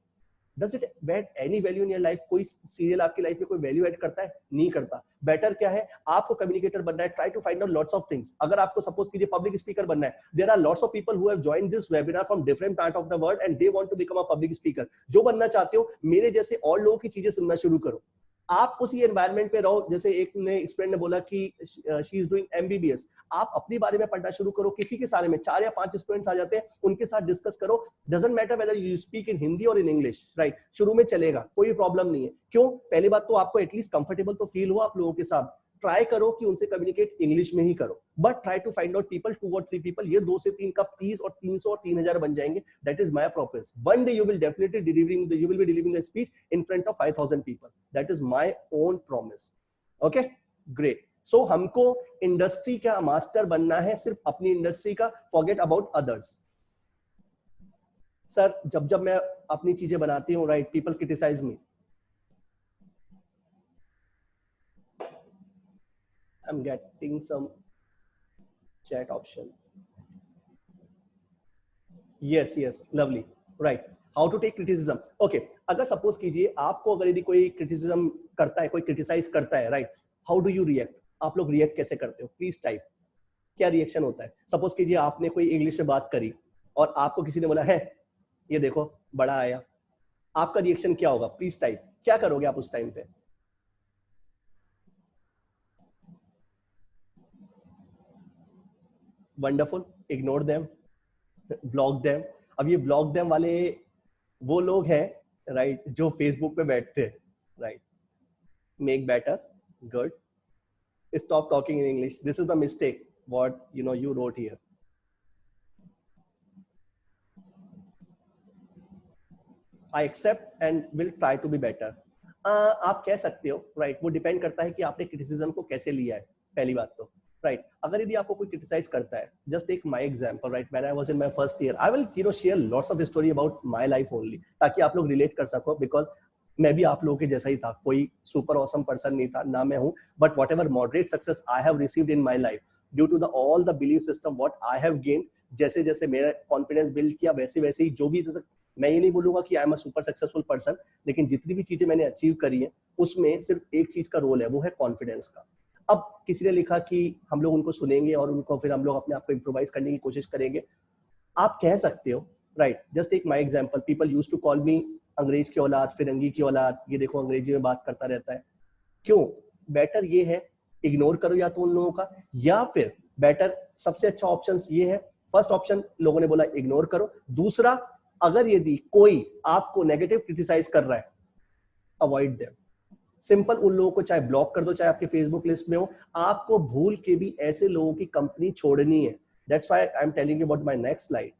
Does it add any value in your life? कोई सीरियल आपकी लाइफ में कोई वैल्यू ऐड करता है? नहीं करता. बेटर क्या है, आपको कम्युनिकेटर बनना है. Try to find out lots of things. अगर आपको सपोज कीजिए पब्लिक स्पीकर बनना है, there are lots of people who have joined this webinar from different part of the world and they want to become a public speaker. जो बनना चाहते हो, मेरे जैसे और लोगों की चीजें सुनना शुरू करो. आप उसी एनवायरनमेंट पे रहो. जैसे एक ने स्टूडेंट ने बोला कि शी इज डूइंग एमबीबीएस. आप अपने बारे में पढ़ना शुरू करो. किसी के सारे में 4 या 5 स्टूडेंट्स आ जाते हैं, उनके साथ डिस्कस करो. Doesn't matter whether you speak in Hindi और इन इंग्लिश, राइट. शुरू में चलेगा, कोई प्रॉब्लम नहीं है. क्यों? पहली बात तो आपको एटलीस्ट कंफर्टेबल तो फील हो आप लोगों के साथ. ट्राई करो कि उनसे कम्युनिकेट इंग्लिश में ही करो, but try to find out people, 2 और 3 पीपल. ये 2 से 3 कप 30 और 300 और 3000 बन जाएंगे. That is my promise. One day you will definitely delivering the speech in front of 5000 people. That is my own promise. Okay, great. So हमको industry का master बनना है, सिर्फ अपनी इंडस्ट्री का. Forget about others. सर जब मैं अपनी चीजें बनाती हूँ, right, people criticize me. I'm getting some chat option. Yes, lovely. Right. How to take criticism? Okay. अगर सपोज कीजिए आपको अगर यदि कोई क्रिटिसिज्म करता है, कोई क्रिटिसाइज करता है, right, how do you react? आप लोग रिएक्ट कैसे करते हो? Please type. क्या रिएक्शन होता है? सपोज कीजिए आपने कोई इंग्लिश में बात करी और आपको किसी ने बोला है ये देखो बड़ा आया. आपका रिएक्शन क्या होगा? Please type. क्या करोगे आप उस टाइम पे? Wonderful. Ignore them, block them. अब ये ब्लॉक देम वाले वो लोग हैं, राइट, जो फेसबुक पे बैठते हैं, right. Make better, good. Stop talking in English. This is the mistake what you wrote here. I accept and will try to be better. आप कह सकते हो, राइट. वो डिपेंड करता है कि आपने क्रिटिसिज्म को कैसे लिया है. पहली बात तो, राइट, अगर यदि आपको कोई क्रिटिसाइज करता है, just take my example, right. When I was in my first year, I will share lots of story about my life only, ताकि आप लोग रिलेट कर सको. बिकॉज मैं भी आप लोगों के जैसा ही था, कोई सुपर ऑसम पर्सन नहीं था, ना मैं हूं. But whatever moderate success I have received in my life due to the all the belief system what I have gained. जैसे जैसे मेरा कॉन्फिडेंस बिल्ड किया, वैसे वैसे ही जो भी, मैं ये नहीं बोलूंगा कि I am a super successful person, लेकिन जितनी भी चीजें मैंने अचीव करी है उसमें सिर्फ एक चीज का रोल है, वो है कॉन्फिडेंस का. अब किसी ने लिखा कि हम लोग उनको सुनेंगे और उनको फिर हम लोग अपने आप को इम्प्रोवाइज करने की कोशिश करेंगे. आप कह सकते हो, right. Just take my example. People used to call me अंग्रेज की औलाद, फिरंगी की औलाद, ये देखो अंग्रेजी में बात करता रहता है. क्यों? बेटर ये है इग्नोर करो या तो उन लोगों का, या फिर बेटर सबसे अच्छा ऑप्शन ये है. फर्स्ट ऑप्शन लोगों ने बोला इग्नोर करो. दूसरा, अगर यदि कोई आपको नेगेटिव क्रिटिसाइज कर रहा है, अवॉइड देम. सिंपल. उन लोगों को चाहे ब्लॉक कर दो, चाहे आपके फेसबुक लिस्ट में हो. आपको भूल के भी ऐसे लोगों की कंपनी छोड़नी है. That's why I am telling you about my next slide,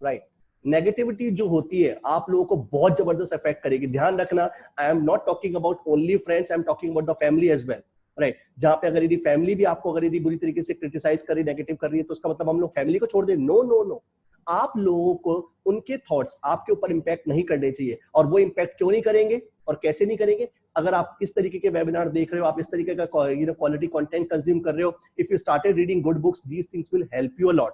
right. Negativity जो होती है आप लोगों को बहुत जबरदस्त इफेक्ट करेगी. ध्यान रखना, I am not talking about only friends, I am talking about the family as well, right. जहां पे अगर यदि फैमिली भी आपको अगर यदि बुरी तरीके से क्रिटिसाइज कर रही, नेगेटिव कर रही है, तो उसका मतलब हम लोग फैमिली को छोड़ दें? No no no. आप लोगों को उनके थॉट्स आपके ऊपर इंपैक्ट नहीं करने चाहिए. और वो इंपैक्ट क्यों नहीं करेंगे और कैसे नहीं करेंगे? अगर आप इस तरीके के वेबिनार देख रहे हो, आप इस तरीके का क्वालिटी कंटेंट कंज्यूम कर रहे हो, if you started reading good books, these things will help you a lot.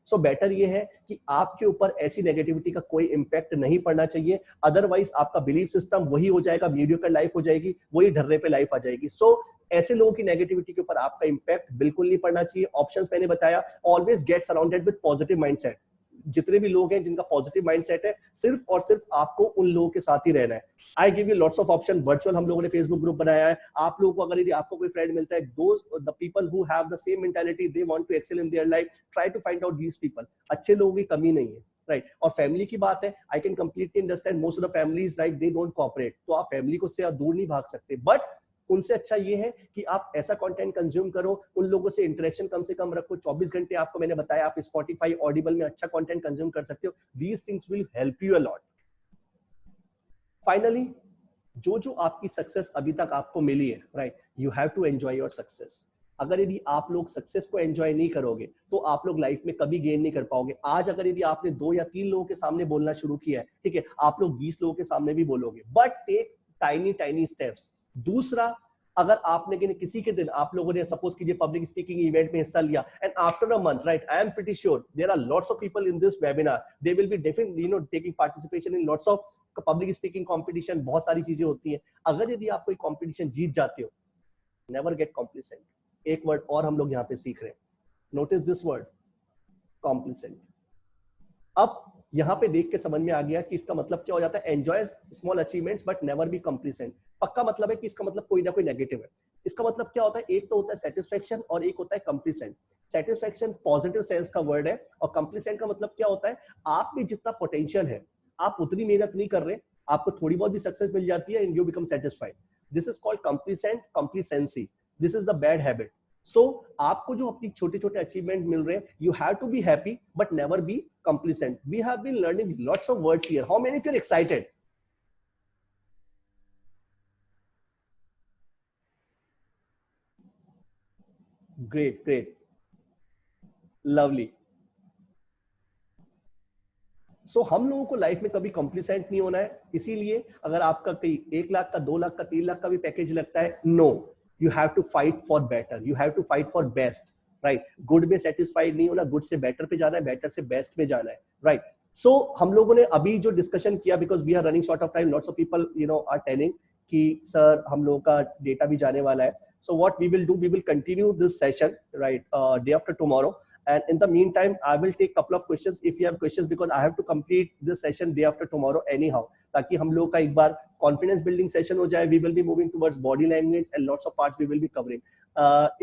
So better ये है कि आपके ऊपर ऐसी नेगेटिविटी का कोई इंपैक्ट नहीं पड़ना चाहिए. अदरवाइज आपका बिलीफ सिस्टम वही हो जाएगा, मीडियोकर लाइफ हो जाएगी, वही ढर्रे पे लाइफ आ जाएगी. सो ऐसे लोगों की नेगेटिविटी के ऊपर आपका इंपैक्ट बिल्कुल नहीं पड़ना चाहिए. ऑप्शंस मैंने बताया. Always get surrounded with positive mindset. जितने भी लोग हैं जिनका पॉजिटिव माइंडसेट है, सिर्फ और सिर्फ आपको उन लोगों के साथ ही रहना है. I give you lots of option. Virtual हम लोगों ने फेसबुक ग्रुप बनाया है. आप लोगों को अगर यदि आपको कोई फ्रेंड मिलता है, those the people who have the same mentality, they want to excel in their life, try to find out these people. अच्छे लोगों की कमी नहीं है, राइट. और फैमिली की बात है, I can completely understand most of the families, right, they don't cooperate. तो आप फैमिली को से दूर नहीं भाग सकते, बट उनसे अच्छा ये है कि आप ऐसा कंटेंट कंज्यूम करो, उन लोगों से इंटरेक्शन कम से कम रखो. 24 घंटे आपको मैंने बताया, आप स्पॉटिफाई, ऑडिबल में अच्छा कंटेंट कंज्यूम कर सकते हो. These things will help you a lot. Finally, जो जो आपकी सक्सेस अभी तक आपको मिली है, right, you have to enjoy your success. अगर यदि आप लोग सक्सेस को एंजॉय नहीं करोगे तो आप लोग लाइफ में कभी गेन नहीं कर पाओगे। आज अगर यदि आपने 2 या 3 लोगों के सामने बोलना शुरू किया है, ठीक है, आप लोग 20 लोगों के सामने भी बोलोगे, but take tiny tiny steps. दूसरा, अगर आपने किसी के दिन आप लोगों ने सपोज कीजिए पब्लिक स्पीकिंग इवेंट में हिस्सा लिया and after a month, right, I am pretty sure there are lots of people in this webinar, they will be definitely taking participation in lots of public speaking competition, बहुत सारी चीजें होती हैं। अगर यदि आप कोई कंपटीशन जीत जाते हो, नेवर गेट कॉम्प्लिसेंट। एक वर्ड और हम लोग यहाँ पे सीख रहे हैं, नोटिस दिस वर्ड, कॉम्प्लिसेंट। अब यहाँ पे देख के समझ में आ गया कि इसका मतलब क्या हो जाता है, enjoy small achievements but never B कॉम्प्लिसेंट। पक्का मतलब है कि इसका मतलब कोई ना कोई नेगेटिव है। इसका मतलब क्या होता है, एक तो होता है सेटिस्फेक्शन और एक होता है कॉम्प्लिसेंट। सेटिस्फेक्शन पॉजिटिव सेंस का वर्ड है और कॉम्प्लिसेंट का मतलब क्या होता है, आप में जितना पोटेंशियल है आप उतनी मेहनत नहीं कर रहे, आपको थोड़ी बहुत भी सक्सेस मिल जाती है and you become satisfied. This is called complacent, complacency. This is the bad habit. So आपको जो अपनी छोटे छोटे अचीवमेंट मिल रहे हैं, you have to be happy but never be complacent. We have been learning lots of words here. How many of you are excited? Great, great, lovely. So हम लोगों को लाइफ में कभी कॉम्प्लिसेंट नहीं होना है। इसीलिए अगर आपका कहीं 1 लाख का, 2 लाख का, 3 लाख का भी पैकेज लगता है, no, you have to fight for better, you have to fight for best, right. Good में सेटिस्फाइड नहीं होना, गुड से बेटर पे जाना है, बेटर से बेस्ट में जाना है, राइट। सो हम लोगों ने अभी जो डिस्कशन किया, because we are running short of time, lots of people are telling कि सर हम लोगों का डेटा भी जाने वाला है। So what we will do, we will continue this session, right, day after tomorrow. And in the meantime, I will take couple of questions if you have questions, because I have to complete this session day after tomorrow anyhow. ताकि हम लोग का एक बार confidence building session हो जाए. We will be moving towards body language and lots of parts we will be covering.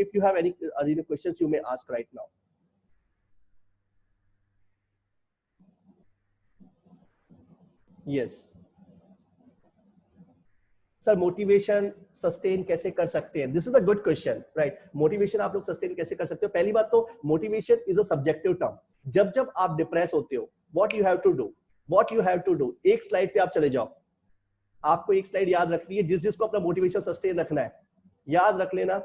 If you have any questions, you may ask right now. Yes. Sir motivation sustain कैसे कर सकते हैं? This is a good question, right. Motivation आप लोग sustain कैसे कर सकते हो? पहली बात तो motivation is a subjective term. जब जब आप डिप्रेस होते हो, what you have to do, what you have to do, एक स्लाइड पे आप चले जाओ। आपको एक स्लाइड याद रखनी है, जिस जिसको अपना मोटिवेशन सस्टेन रखना है, याद रख लेना,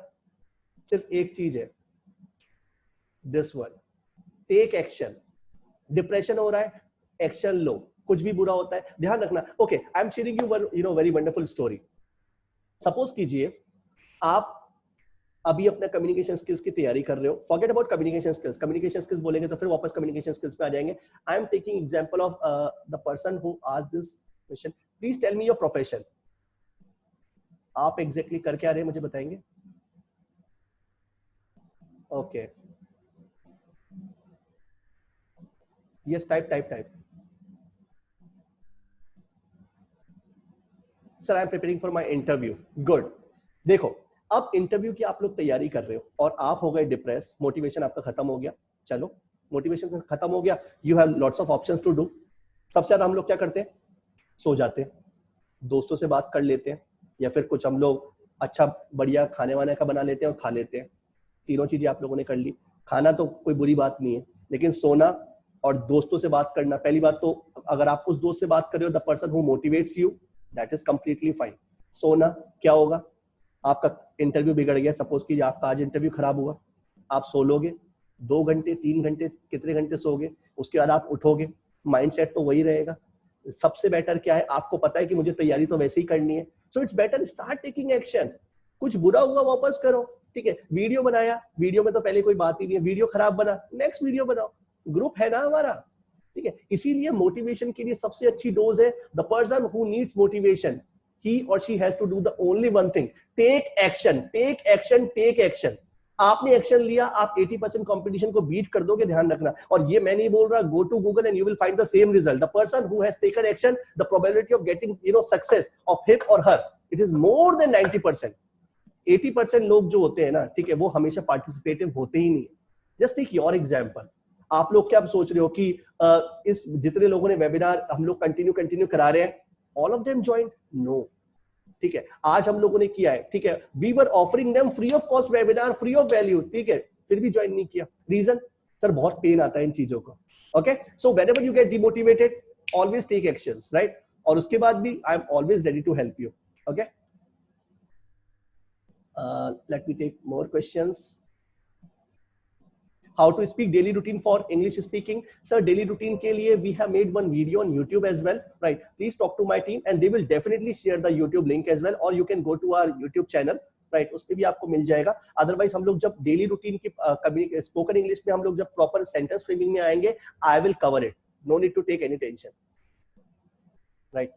सिर्फ एक चीज है, this one, take action. Depression हो रहा है, एक्शन लो। कुछ भी बुरा होता है, ध्यान रखना। Okay, I am sharing you very wonderful story. Suppose कीजिए आप अभी अपने कम्युनिकेशन स्किल्स की तैयारी कर रहे हो। Forget about communication skills, communication skills बोलेंगे तो फिर वापस कम्युनिकेशन स्किल्स पे आ जाएंगे। I am taking example of the person who asked this question. Please tell me your profession. आप एग्जैक्टली कर क्या रहे हैं मुझे बताएंगे? Okay, yes, type. Sir I am preparing for my interview. Good. देखो, अब इंटरव्यू की आप लोग तैयारी कर रहे हो और आप हो गए डिप्रेस, मोटिवेशन आपका खत्म हो गया। चलो, मोटिवेशन खत्म हो गया, you have lots of options to do. सबसे ज्यादा हम लोग क्या करते हैं? सो जाते हैं, दोस्तों से बात कर लेते हैं, या फिर कुछ हम लोग अच्छा बढ़िया खाने वाने का बना लेते हैं और खा लेते हैं। तीनों चीजें आप लोगों ने कर ली। खाना तो कोई बुरी बात नहीं है, लेकिन सोना और दोस्तों से बात करना, पहली बात तो अगर आप उस दोस्त से बात कर रहे हो, the person who motivates you, that is completely fine. सोना, क्या होगा? आपका इंटरव्यू बिगड़ गया, सपोज कीजिए आपका आज इंटरव्यू खराब हुआ, आप सो लोगे 2 घंटे 3 घंटे, कितने घंटे सोगे, उसके बाद आप उठोगे, माइंडसेट तो वही रहेगा। सबसे बेटर क्या है, आपको पता है कि मुझे तैयारी तो वैसे ही करनी है, so it's better start taking action. कुछ बुरा हुआ वापस करो, ठीक है। वीडियो बनाया, वीडियो में तो पहले कोई बात ही नहीं है, वीडियो खराब बना, नेक्स्ट वीडियो बनाओ। ग्रुप है ना हमारा, ठीक है। इसीलिए मोटिवेशन के लिए सबसे अच्छी डोज है, the person who needs motivation, he or she has to do the only one thing, take action, take action, take action। आपने एक्शन लिया, आप 80% कंपटीशन को बीट कर दोगे, ध्यान रखना। और ये मैं नहीं बोल रहा, go to Google and you will find the same result. The person who has taken action, the probability of getting success of him और her, it is more than 90%। 80% लोग जो होते हैं ना, ठीक है, वो हमेशा पार्टिसिपेटिव होते ही नहीं है। Just take your example. आप लोग क्या सोच रहे हो कि इस जितने लोगों ने वेबिनार हम लोग कंटिन्यू करा रहे हैं, all of them join? No, ठीक है। आज हम लोगों ने किया है, ठीक है, we were offering them free of cost webinar, free of value, ठीक है, फिर भी ज्वाइन नहीं किया। रीजन? सर बहुत पेन आता है इन चीजों को। Okay, so whenever you get demotivated, always take actions, right. और उसके बाद भी I am always ready to help you. Okay, Let me take more questions. How to speak daily routine for English speaking. Sir, daily routine ke liye we have made one video on YouTube as well, right? Please talk to my team and they will definitely share the YouTube link as well, or you can go to our YouTube channel, right? उस पे भी आपको मिल जाएगा. Otherwise हम लोग जब daily routine की spoken English में हम लोग जब proper sentence framing में आएंगे, I will cover it. No need to take any tension, right?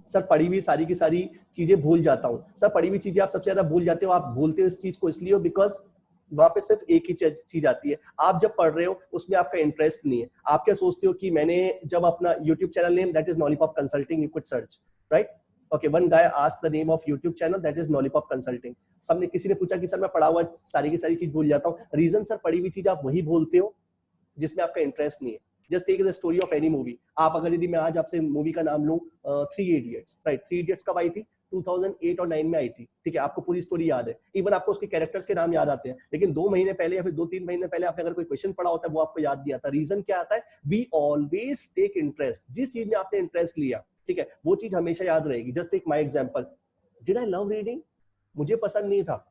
Sir पढ़ी हुई सारी की सारी चीजें भूल जाता हूँ. सर पढ़ी हुई चीजें आप सबसे ज्यादा भूल जाते हो. आप भूलते हो इस चीज को इसलिए बिकॉज वहां पे सिर्फ एक ही चीज आती है. आप जब पढ़ रहे हो उसमें आपका इंटरेस्ट नहीं है. आप क्या सोचते हो कि मैंने जब अपना YouTube channel name that is Lollipop Consulting, you could search, right? Okay, one guy asked the name of YouTube channel that is Lollipop Consulting. सबने किसी ने पूछा कि सर मैं पढ़ा हुआ सारी की सारी चीज भूल जाता हूँ. रीजन सर पढ़ी हुई चीज आप वही भूलते हो जिसमें आपका इंटरेस्ट नहीं है. Just take the story of any movie. आप अगर यदि मैं आज आपसे मूवी का नाम लूं, 3 Idiots, right? 3 Idiots कब आई थी? 2008 और 9 में आई थी. ठीक है, आपको पूरी स्टोरी याद है. इवन आपको उसके कैरेक्टर्स के नाम याद आते हैं. लेकिन 2 महीने पहले या फिर 2-3 महीने पहले आपने अगर कोई क्वेश्चन पढ़ा होता है वो आपको याद नहीं आता. रीजन क्या आता है? We always take interest. जिस चीज में आपने इंटरेस्ट लिया, ठीक है, वो चीज हमेशा याद रहेगी. Just take my example. Did I love reading? मुझे पसंद नहीं था,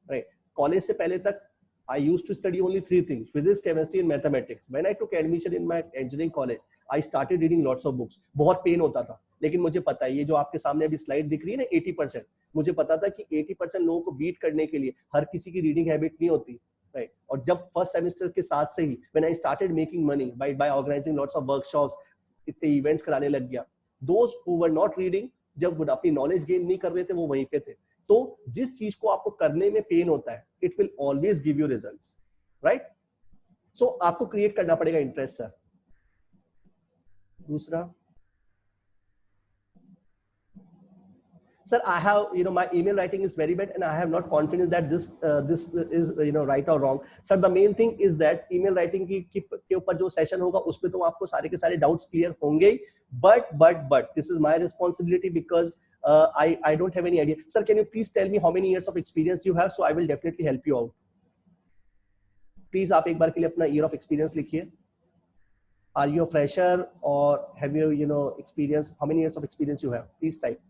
राइट? कॉलेज से पहले तक I used to study only 3 things: physics, chemistry and mathematics. When I took admission in my engineering college, I started reading lots of books. बहुत pen होता था, लेकिन मुझे पता है ये जो आपके सामने अभी स्लाइड दिख रही है ना 80%, मुझे पता था कि 80% लोगों को बीट करने के लिए हर किसी की रीडिंग हैबिट नहीं होती, राइट? और जब फर्स्ट सेमेस्टर के साथ से ही when I started making money by organizing lots of workshops, इतने इवेंट्स कराने लग गया. Those who were not reading, जब अपनी नॉलेज गेन नहीं कर रहे थे वो वहीं पे थे. तो जिस चीज को आपको करने में पेन होता है, it will always give you results, right? So आपको क्रिएट करना पड़ेगा इंटरेस्ट. सर दूसरा, sir, I have, my email writing is very bad and I have not confidence that this is right or wrong. Sir, the main thing is that email writing के ऊपर जो session होगा उसमें तो आपको सारे के सारे डाउट्स क्लियर होंगे, but this is my responsibility because I don't have any idea. Sir, can you please tell me how many years of experience you have, so I will definitely help you out. Please आप एक बार के लिए अपना year of experience लिखिए. Are you a fresher or have you experience? How many years of experience you have? Please type.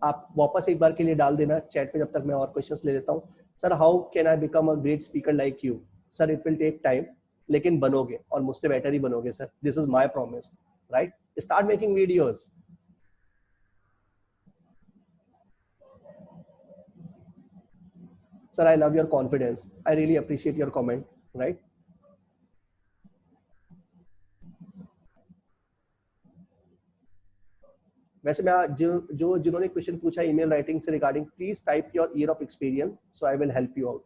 आप वापस एक बार के लिए डाल देना चैट पे जब तक मैं और क्वेश्चंस ले लेता हूँ. Sir how can I become a great speaker like you? Sir it will take time, लेकिन बनोगे और मुझसे बेटर ही बनोगे sir. This is my promise, right? Start making videos. Sir I love your confidence. I really appreciate your comment, right? वैसे मैं जिन्होंने question पूछा ईमेल राइटिंग से regarding, please type your year of experience so I will help you out.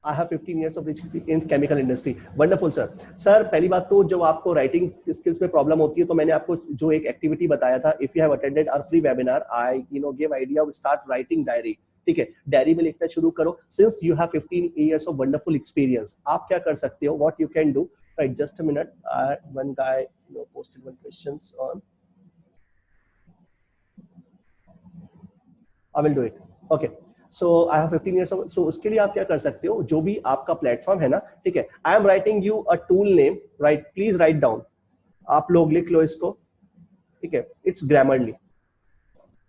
I have 15 years of experience in chemical industry. Wonderful sir. Sir पहली बात तो जब आपको राइटिंग स्किल्स में प्रॉब्लम होती है तो मैंने आपको जो एक एक्टिविटी बताया था, if you have attended our free webinar, I give idea of start writing diary. ठीक है, डायरी में लिखना शुरू करो. Since you have 15 years of wonderful experience, आप क्या कर सकते हो? What you can do, right? Just a minute. One guy posted one questions on. I will do it. Okay. So I have 15 years of, so उसके लिए आप क्या कर सकते हो? जो भी आपका प्लेटफॉर्म है ना, ठीक है, I am writing you a tool name, right? Please write down. आप लोग लिख लो इसको, ठीक है? It's Grammarly.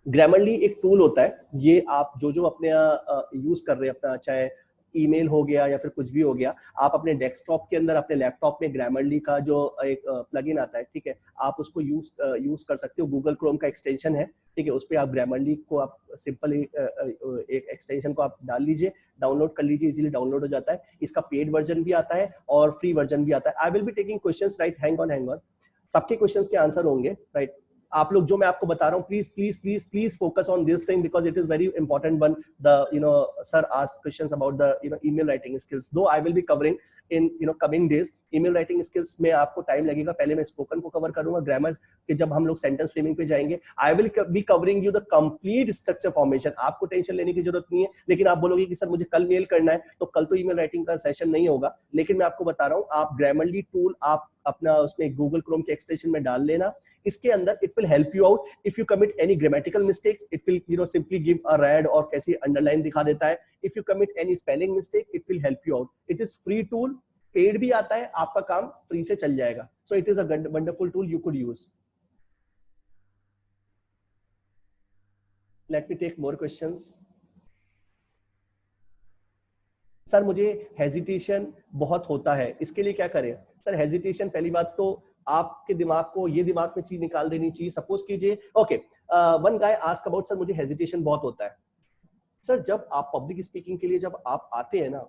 Grammarly एक टूल होता है. ये आप जो अपने यूज कर रहे हैं, अपना चाहे ईमेल हो गया या फिर कुछ भी हो गया, आप अपने डेस्कटॉप के अंदर अपने लैपटॉप में Grammarly का जो एक प्लगइन आता है, ठीक है, आप उसको यूज कर सकते हो. गूगल क्रोम का एक्सटेंशन है, ठीक है, उस पर आप Grammarly को आप सिंपल एक एक्सटेंशन को आप डाल लीजिए, डाउनलोड कर लीजिए, इजीली डाउनलोड हो जाता है. इसका पेड वर्जन भी आता है और फ्री वर्जन भी आता है. I will be taking questions, right? Hang on. सबके क्वेश्चंस के आंसर होंगे, राइट? आप लोग जो मैं आपको बता रहा हूँ, please focus on this thing because it is very important one. The sir asked questions about the email writing skills, though I will be covering in coming days. Email writing skills में आपको time लगेगा. पहले मैं spoken को cover करूंगा, grammar के जब हम लोग सेंटेंस फ्रेमिंग पे जाएंगे, आई will be covering you the complete structure formation. आपको टेंशन लेने की जरूरत नहीं है. लेकिन आप बोलोगे कि सर मुझे कल मेल करना है, तो कल तो ईमेल राइटिंग का सेशन नहीं होगा. लेकिन मैं आपको बता रहा हूँ, आप Grammarly टूल आप अपना उसमें गूगल क्रोम के एक्सटेंशन में डाल लेना. इसके अंदर it will help you out. If you commit any grammatical mistakes, it will simply give a red और कैसी अंडरलाइन दिखा देता है. If you commit any spelling mistake, it will help you out. It is free tool, paid भी आता है, आपका काम फ्री से चल जाएगा. So it is a wonderful tool you could use. Let me take more questions. Sir मुझे hesitation बहुत होता है, इसके लिए क्या करें? सर हेजिटेशन, पहली बात तो आपके दिमाग को ये दिमाग में चीज निकाल देनी चाहिए. सपोज कीजिए, okay, one guy ask about, sir मुझे हेजिटेशन बहुत होता है. सर जब आप पब्लिक स्पीकिंग के लिए जब आप आते हैं ना,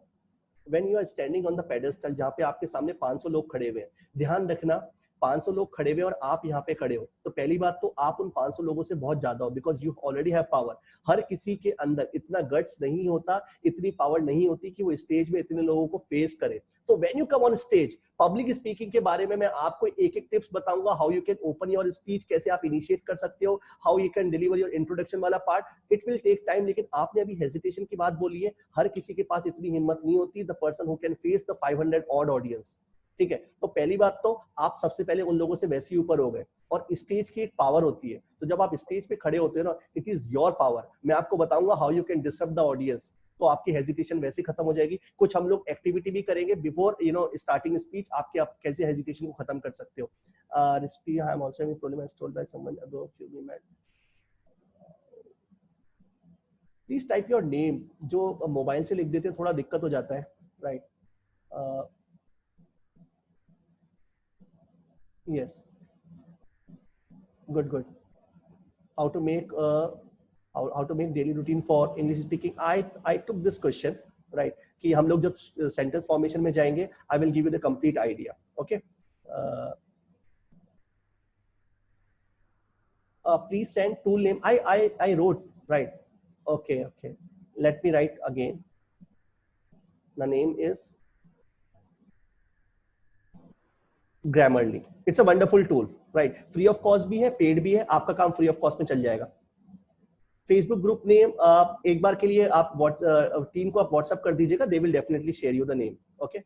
when you are standing on the pedestal, जहाँ पे आपके सामने 500 लोग खड़े हुए हैं, ध्यान रखना 500 लोग खड़े हुए और आप यहाँ पे खड़े हो, तो पहली बात तो आप उन 500 लोगों से बहुत ज्यादा हो, because you already have power. हर किसी के अंदर इतना गट्स नहीं होता, इतनी पावर नहीं होती कि वो स्टेज में इतने लोगों को फेस करे. तो when you come on stage, public speaking के बारे में मैं आपको एक एक टिप्स बताऊंगा, how you can open your speech, कैसे आप इनिशिएट कर सकते हो, how you can deliver your introduction वाला part. It will take time, लेकिन आपने अभी हेजिटेशन की बात बोली है, हर किसी के पास इतनी हिम्मत नहीं होती, the person who can face the 500 odd audience. ठीक है, तो पहली बात तो आप सबसे पहले उन लोगों से वैसे ही ऊपर हो गए. और स्टेज की एक पावर होती है, तो जब आप स्टेज पे खड़े होते हो ना, इट इज योर पावर. मैं आपको बताऊंगा how you can disturb the audience, तो आपकी हेजिटेशन वैसे खत्म हो जाएगी. कुछ हम लोग एक्टिविटी भी करेंगे बिफोर स्टार्टिंग स्पीच, आपके आप कैसे हेजिटेशन को खत्म कर सकते हो. I am also having problem as told by someone above few minute. Please type your name. जो मोबाइल से लिख देते हैं थोड़ा दिक्कत हो जाता है, right? Yes, good. How to make how to make daily routine for English speaking. I took this question, right? कि हम लोग जब sentence formation में जाएंगे, I will give you the complete idea. Okay. Please send tool name. I wrote, right? Okay. Let me write again. The name is Grammarly. It's a wonderful tool, right? Free of cost भी है, paid भी है, आपका काम free of cost में चल जाएगा. Facebook group name एक बार के लिए आप टीम को आप व्हाट्सएप कर दीजिएगा, they will definitely share you the name. Okay.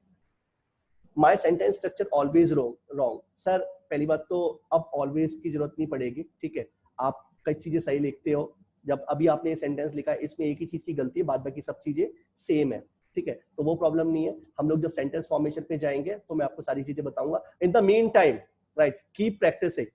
My sentence structure always wrong. Sir पहली बात तो अब ऑलवेज की जरूरत नहीं पड़ेगी, ठीक है? आप कई चीजें सही लिखते हो. जब अभी आपने ये सेंटेंस लिखा है, इसमें एक ही चीज की गलती है, बाद बाकी सब चीजें सेम है, ठीक है? तो वो प्रॉब्लम नहीं है. हम लोग जब सेंटेंस फॉर्मेशन पे जाएंगे तो मैं आपको सारी चीजें बताऊंगा. In the mean time, right, keep practicing.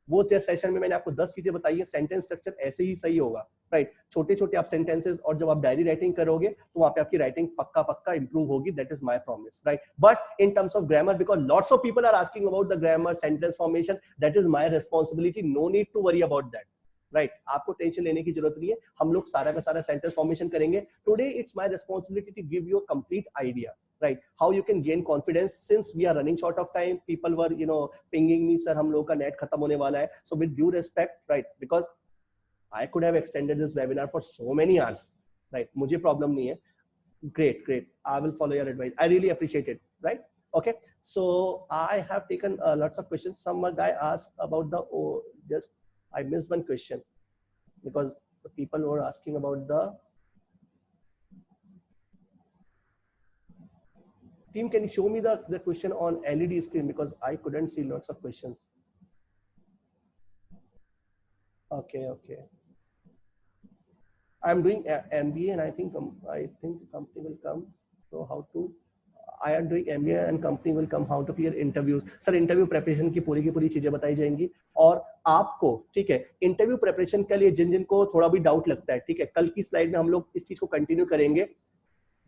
वो जिस सेशन में मैंने आपको 10 चीजें बताई है, सेंटेंस स्ट्रक्चर ऐसे ही सही होगा, राइट? छोटे छोटे आप सेंटेंसेस, और जब आप डायरी राइटिंग करोगे तो वहां पे आपकी राइटिंग पक्का इंप्रूव होगी. That is my promise, right? But in terms of grammar, because lots of people are asking about the grammar, sentence formation, that is my responsibility. No need to worry about that, right? आपको tension लेने की जरूरत नहीं है. हम लोग सारा का सारा सेंटेंस फॉर्मेशन करेंगे. Today it's my responsibility to give you a complete idea, right? How you can gain confidence, since we are running short of time. People were pinging me, sir हम लोग का नेट खत्म होने वाला है. So with due respect, right, because I could have extended this webinar for so many hours, right? मुझे problem नहीं है. Great. I will follow your advice. I really appreciate it, right? Okay. So I have taken lots of questions. Some guy asked about the just I missed one question because the people were asking about the team. Can you show me the question on LED screen, because I couldn't see lots of questions. Okay. I'm doing MBA and I think company will come. So how to? I am doing MBA and company will come. How to clear interviews? Sir interview preparation की पूरी चीजें बताई जाएंगी. और आपको, ठीक है, interview preparation के लिए जिन को थोड़ा भी डाउट लगता है, ठीक है, कल की स्लाइड में हम लोग इस चीज को कंटिन्यू करेंगे.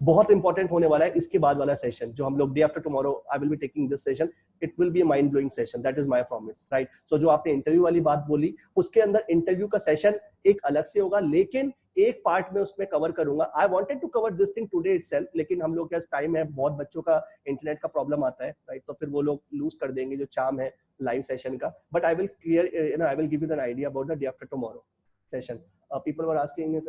बहुत इंपॉर्टेंट होने वाला है इसके बाद वाला सेशन, जो हम लोग day after tomorrow I will be taking this session. It will be a mind blowing session. That is my promise, right? So जो आपने इंटरव्यू वाली बात बोली, उसके अंदर इंटरव्यू का सेशन एक अलग से होगा, लेकिन एक पार्ट में उसमें कवर करूंगा. I wanted to cover this thing today itself, लेकिन हम लोग के पास टाइम है, बहुत बच्चों का इंटरनेट का प्रॉब्लम आता है, राइट? तो फिर वो लोग लूज कर देंगे जो चार्म है लाइव सेशन का. But I will clear, I will give you an idea about the day after tomorrow session. People were asking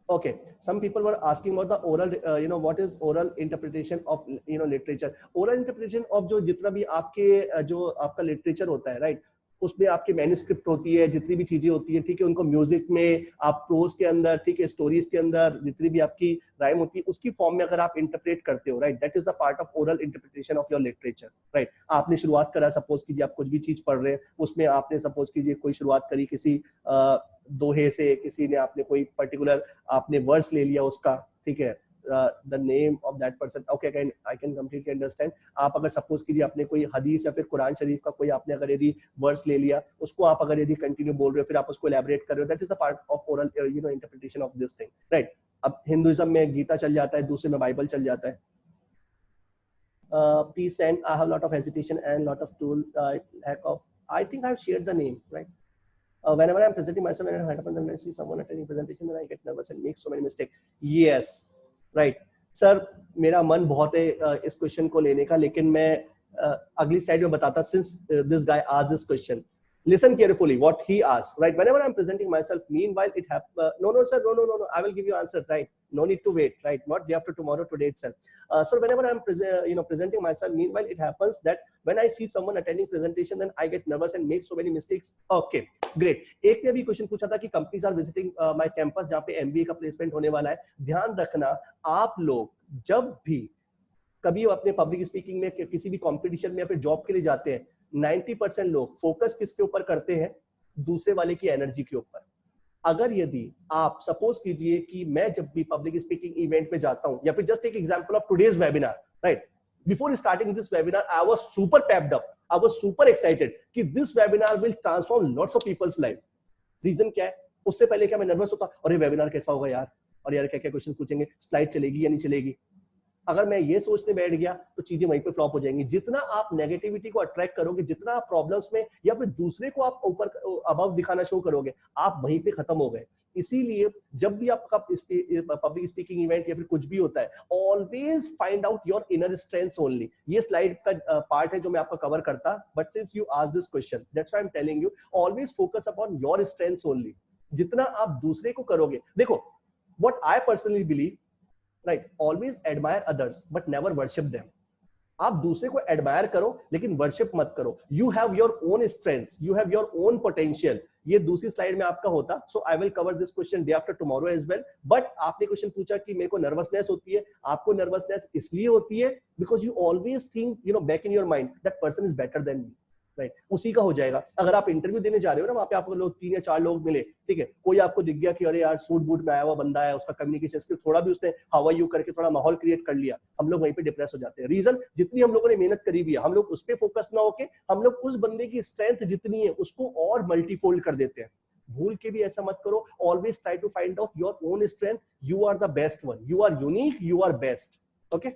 Okay, some people were asking about the oral, what is oral interpretation of literature. Oral interpretation of जो जितना भी आपके जो आपका literature होता है, right? उसमें आपकी मैन्युस्क्रिप्ट होती है, जितनी भी चीजें होती है, ठीक है, उनको म्यूजिक में, आप प्रोज के अंदर, ठीक है, स्टोरीज के अंदर जितनी भी आपकी राइम होती है उसकी फॉर्म में अगर आप इंटरप्रेट करते हो, right, that is the part of oral interpretation of your literature, right. आपने शुरुआत करा, सपोज कीजिए आप कुछ भी चीज पढ़ रहे हैं, उसमें आपने सपोज कीजिए कोई शुरुआत करी किसी दोहे से, किसी ने आपने कोई पर्टिकुलर आपने वर्स ले लिया उसका, ठीक है, the name of that person, okay, I can completely understand। आप अगर सपोज कीजिए आपने कोई हदीस या फिर कुरान शरीफ का कोई आपने अगर यदि वर्स ले लिया, उसको आप अगर यदि कंटिन्यू बोल रहे हो, फिर आप उसको एलैबोरेट कर रहे हो, that is the part of oral interpretation of this thing, right. अब हिंदुइज्म में गीता चल जाता है, दूसरे में बाइबल चल जाता है। Please send, I have a lot of hesitation and lot of tool lack of, I think I've shared the name, right। Whenever I'm presenting myself and I happen to see someone attending presentation, then I get nervous and make so many mistakes। Yes, right। Sir मेरा मन बहुत है इस question को लेने का, लेकिन मैं अगली स्लाइड में बताता, since this guy asked this question, listen carefully what he asked, right। Whenever I'm presenting myself, meanwhile it happens, no sir, no, I will give you answer, right, no need to wait, right, not day after tomorrow, today itself। Sir, whenever I'm presenting myself, meanwhile it happens that when I see someone attending presentation, then I get nervous and make so many mistakes। Okay, great। एक ने भी question पूछा था कि companies are visiting my campus, जहाँ पे MBA का placement होने वाला है। ध्यान रखना, आप लोग जब भी कभी अपने पब्लिक स्पीकिंग में, किसी भी कंपटीशन में या फिर जॉब के लिए जाते हैं, 90% लोग फोकस किसके ऊपर करते हैं? दूसरे वाले की एनर्जी के ऊपर। अगर यदि आप सपोज कीजिए कि मैं जब भी पब्लिक स्पीकिंग इवेंट में जाता हूं, या फिर जस्ट एक example of today's webinar, right, before starting this webinar I was super pepped up, I was super excited कि this webinar will transform lots of peoples life. Reason क्या है? उससे पहले क्या मैं नर्वस होता, अरे वेबिनार कैसा होगा यार, और यार क्या क्या क्वेश्चन पूछेंगे, स्लाइड चलेगी या नहीं चलेगी। अगर मैं ये सोचने बैठ गया तो चीजें वहीं पे फ्लॉप हो जाएंगी। जितना आप नेगेटिविटी को अट्रैक्ट करोगे, जितना आप प्रॉब्लम्स में या फिर दूसरे को आप ऊपर अबव दिखाना शुरू करोगे, आप वहीं पे खत्म हो गए। इसीलिए जब भी आपका पब्लिक स्पीकिंग इवेंट या फिर कुछ भी होता है, always find out your inner strengths only. ये स्लाइड का पार्ट है जो मैं आपका कवर करता, but since you asked this question, that's why I am telling you, always focus upon your strengths only. जितना आप दूसरे को करोगे, देखो what I personally believe, right, always admire others but never worship them. आप दूसरे को एडमायर करो लेकिन वर्शिप मत करो। You have your own strengths, you have your own potential. ये दूसरी स्लाइड में आपका होता, so I will cover this question day after tomorrow as well. But आपने क्वेश्चन पूछा कि मेरे को नर्वसनेस होती है, आपको नर्वसनेस इसलिए होती है because you always think, back in your mind that person is better than me, right. उसी का हो जाएगा। अगर आप इंटरव्यू देने जा रहे हो ना, वहां पे आपको लोग 3 या 4 लोग मिले, ठीक है, कोई आपको दिख गया कि अरे यार सूट बूट में आया हुआ बंदा है, उसका कम्युनिकेशन स्किल थोड़ा भी उसने हाउ आर यू करके थोड़ा माहौल क्रिएट कर लिया, हम लोग वहीं पे डिप्रेस हो जाते हैं। रीजन, जितनी हम लोगों ने मेहनत करी हुई है, हम लोग उस पर फोकस ना होके हम लोग उस बंदे की स्ट्रेंथ जितनी है उसको और मल्टीफोल्ड कर देते हैं। भूल के भी ऐसा मत करो। Always try to find out your own strength. You are the best one, you are unique, you are best. Okay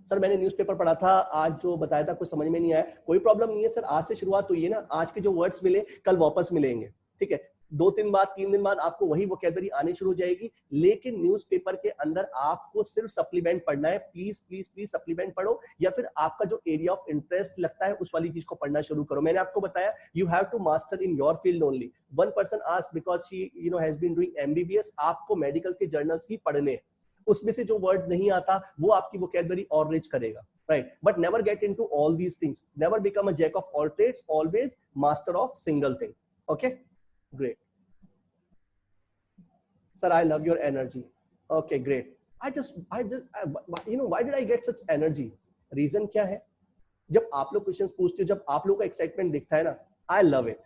sir, मैंने न्यूज़पेपर पढ़ा था आज, जो बताया था कुछ समझ में नहीं आया। कोई प्रॉब्लम नहीं है सर, आज से शुरुआत हुई है ना, आज के जो वर्ड्स मिले कल वापस मिलेंगे, ठीक है। 2-3 बाद 3 दिन बाद आपको वही वोकैबुलरी आनी शुरू हो जाएगी। लेकिन न्यूज़पेपर के अंदर आपको सिर्फ सप्लीमेंट पढ़ना है। प्लीज प्लीज प्लीज सप्लीमेंट पढ़ो, या फिर आपका जो एरिया ऑफ इंटरेस्ट लगता है उस वाली चीज को पढ़ना शुरू करो। मैंने आपको बताया you have to master in your field only. One person asked because she has been doing MBBS, आपको मेडिकल के जर्नल्स ही पढ़ने हैं, उसमें से जो वर्ड नहीं आता वो आपकी वोकैबुलरी और रिच करेगा, right? But never get into all these things. Never become a jack of all trades. Always master of single thing. Okay, great. Sir, I love your energy. Okay, great. I why did I get such energy? Reason क्या है? जब आप लोग questions पूछते हो, जब आप लोग का एक्साइटमेंट दिखता है ना, I love it.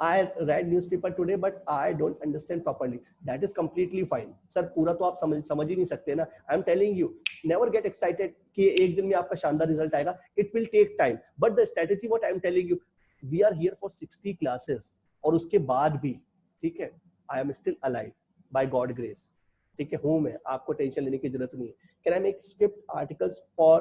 I read newspaper today, but I don't understand properly. That is completely fine. Sir, पूरा तो आप समझ ही नहीं सकते ना. I'm telling you, never get excited कि एक दिन में आपका शानदार रिजल्ट आएगा. It will take time. But the strategy, what I'm telling you, we are here for 60 classes, और उसके बाद भी, ठीक है, I am still alive by God grace. ठीक है, हूँ मैं, आपको टेंशन लेने की जरूरत नहीं है. Can I make script articles for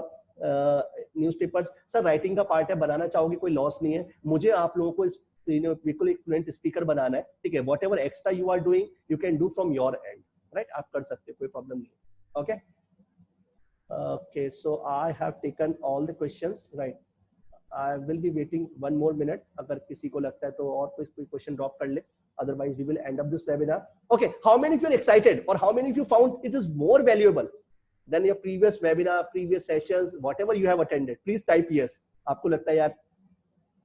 newspapers? Sir, writing का पार्ट है, बनाना चाहोगे कोई लॉस नहीं है. मुझे आप लोगों को बिल्कुल एक फ्लुएंट स्पीकर बनाना है, ठीक है. Whatever extra you are doing you can do from your end, right. आप कर सकते हो, कोई प्रॉब्लम नहीं. Okay okay, so I have taken all the questions, right. I will be waiting 1 more minute. अगर किसी को लगता है तो और कोई क्वेश्चन ड्रॉप कर ले, otherwise we will end up this webinar. Okay, how many of you are excited or how many of you found it is more valuable? then your previous webinar, previous sessions, whatever you have attended, please type yes. आपको लगता है यार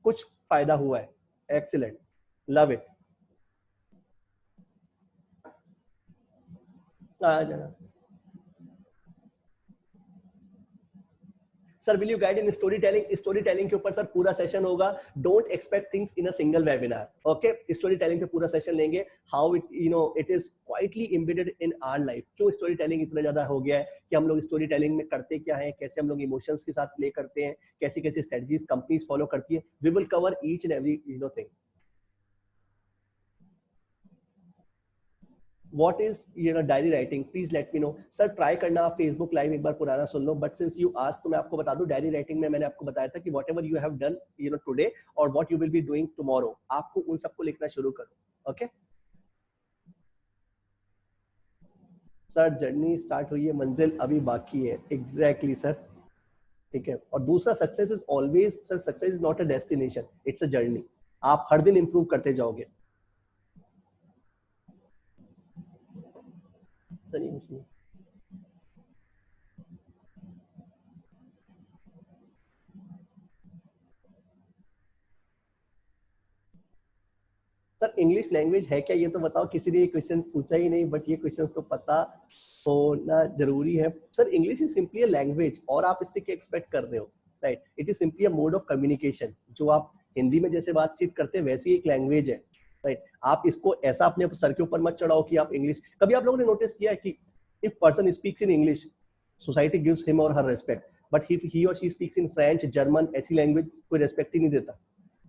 कुछ फायदा हुआ है. Excellent, love it. Sir will you guide in story telling? Story telling के ऊपर सर पूरा सेशन होगा. Don't expect things in a single webinar. Okay, story telling पे पूरा सेशन लेंगे. How it it is quietly embedded in our life. क्यों story telling इतना ज्यादा हो गया है कि हम लोग स्टोरी टेलिंग में करते क्या है, कैसे हम लोग इमोशंस के साथ प्ले करते हैं, कैसी कैसी स्ट्रेटजीज कंपनीज फॉलो करती है. We will cover each and every thing. What is diary writing? Please let me know. Sir try करना आप Facebook live एक बार पुराना सुन लो. But since you asked तो मैं आपको बता दूं, डायरी राइटिंग में मैंने आपको बताया था कि whatever you have done today or what you will be doing tomorrow, आपको उन सबको लिखना शुरू करो. Okay? सर जर्नी स्टार्ट हुई है, मंजिल अभी बाकी है. Exactly sir. ठीक है. और दूसरा, success is always, sir success is not a destination, it's a journey. आप हर दिन इंप्रूव करते जाओगे. सर सर इंग्लिश लैंग्वेज है क्या, ये तो बताओ. किसी ने ये क्वेश्चन पूछा ही नहीं, बट ये क्वेश्चन तो पता होना जरूरी है. Sir English is simply a language, और आप इससे क्या एक्सपेक्ट कर रहे हो, right? It is simply a mode of communication. जो आप हिंदी में जैसे बातचीत करते हैं वैसी एक लैंग्वेज है, राइट? आप इसको ऐसा अपने सर के ऊपर मत चढ़ाओ कि आप इंग्लिश. कभी आप लोगों ने नोटिस किया है कि if person speaks in English, society gives him और हर रेस्पेक्ट, बट इफ ही और she speaks in French, German, ऐसी लैंग्वेज, कोई रेस्पेक्ट ही नहीं देता.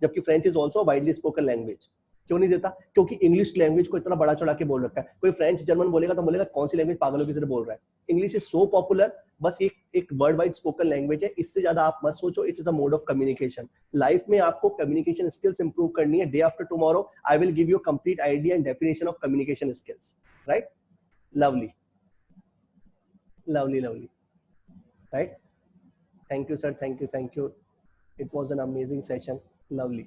जबकि French is also widely spoken language. क्यों नहीं देता? क्योंकि इंग्लिश लैंग्वेज को इतना बड़ा चढ़ा के बोल रखा है. कोई फ्रेंच जर्मन बोलेगा तो बोलेगा कौन सी लैंग्वेज पागलों की तरह बोल रहा है. इंग्लिश इज सो पॉपुलर, बस एक वर्ल्ड वाइड स्पोकन लैंग्वेज है. इससे ज्यादा आप मत सोचो. It is a mode of communication. Life में आपको कम्युनिकेशन स्किल्स इंप्रूव करनी है. Day after tomorrow I will give you complete idea and definition of communication skills. Right? Lovely lovely lovely. Right? Thank you sir, thank you. It was an amazing session. Lovely.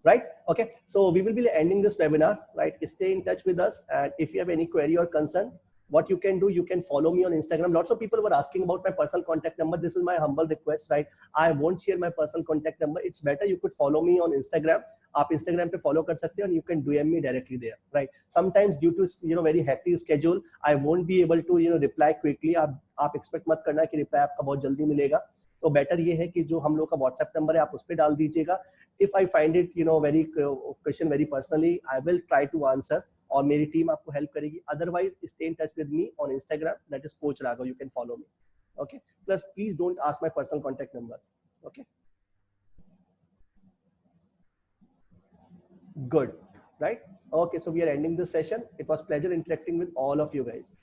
Right? Okay. So we will be ending this webinar. Right? Stay in touch with us. And if you have any query or concern, what you can do, you can follow me on Instagram. Lots of people were asking about my personal contact number. This is my humble request, right? I won't share my personal contact number. It's better you could follow me on Instagram. आप Instagram पे follow कर सकते हो, and you can DM me directly there, right? Sometimes due to very hectic schedule, I won't be able to reply quickly. आप expect मत करना कि reply आपका बहुत जल्दी मिलेगा. तो बेटर ये है कि जो हम लोग का व्हाट्सएप नंबर है आप उस पर डाल दीजिएगा. If I find it very question very personally, I will try to answer, और मेरी टीम आपको हेल्प करेगी. Otherwise stay in touch with me on Instagram, that is coach Raghav. You can follow me. Okay. Plus please don't ask my personal contact number. Okay. Good. Right? Okay, so we are ending this session. It was pleasure interacting with all of you guys.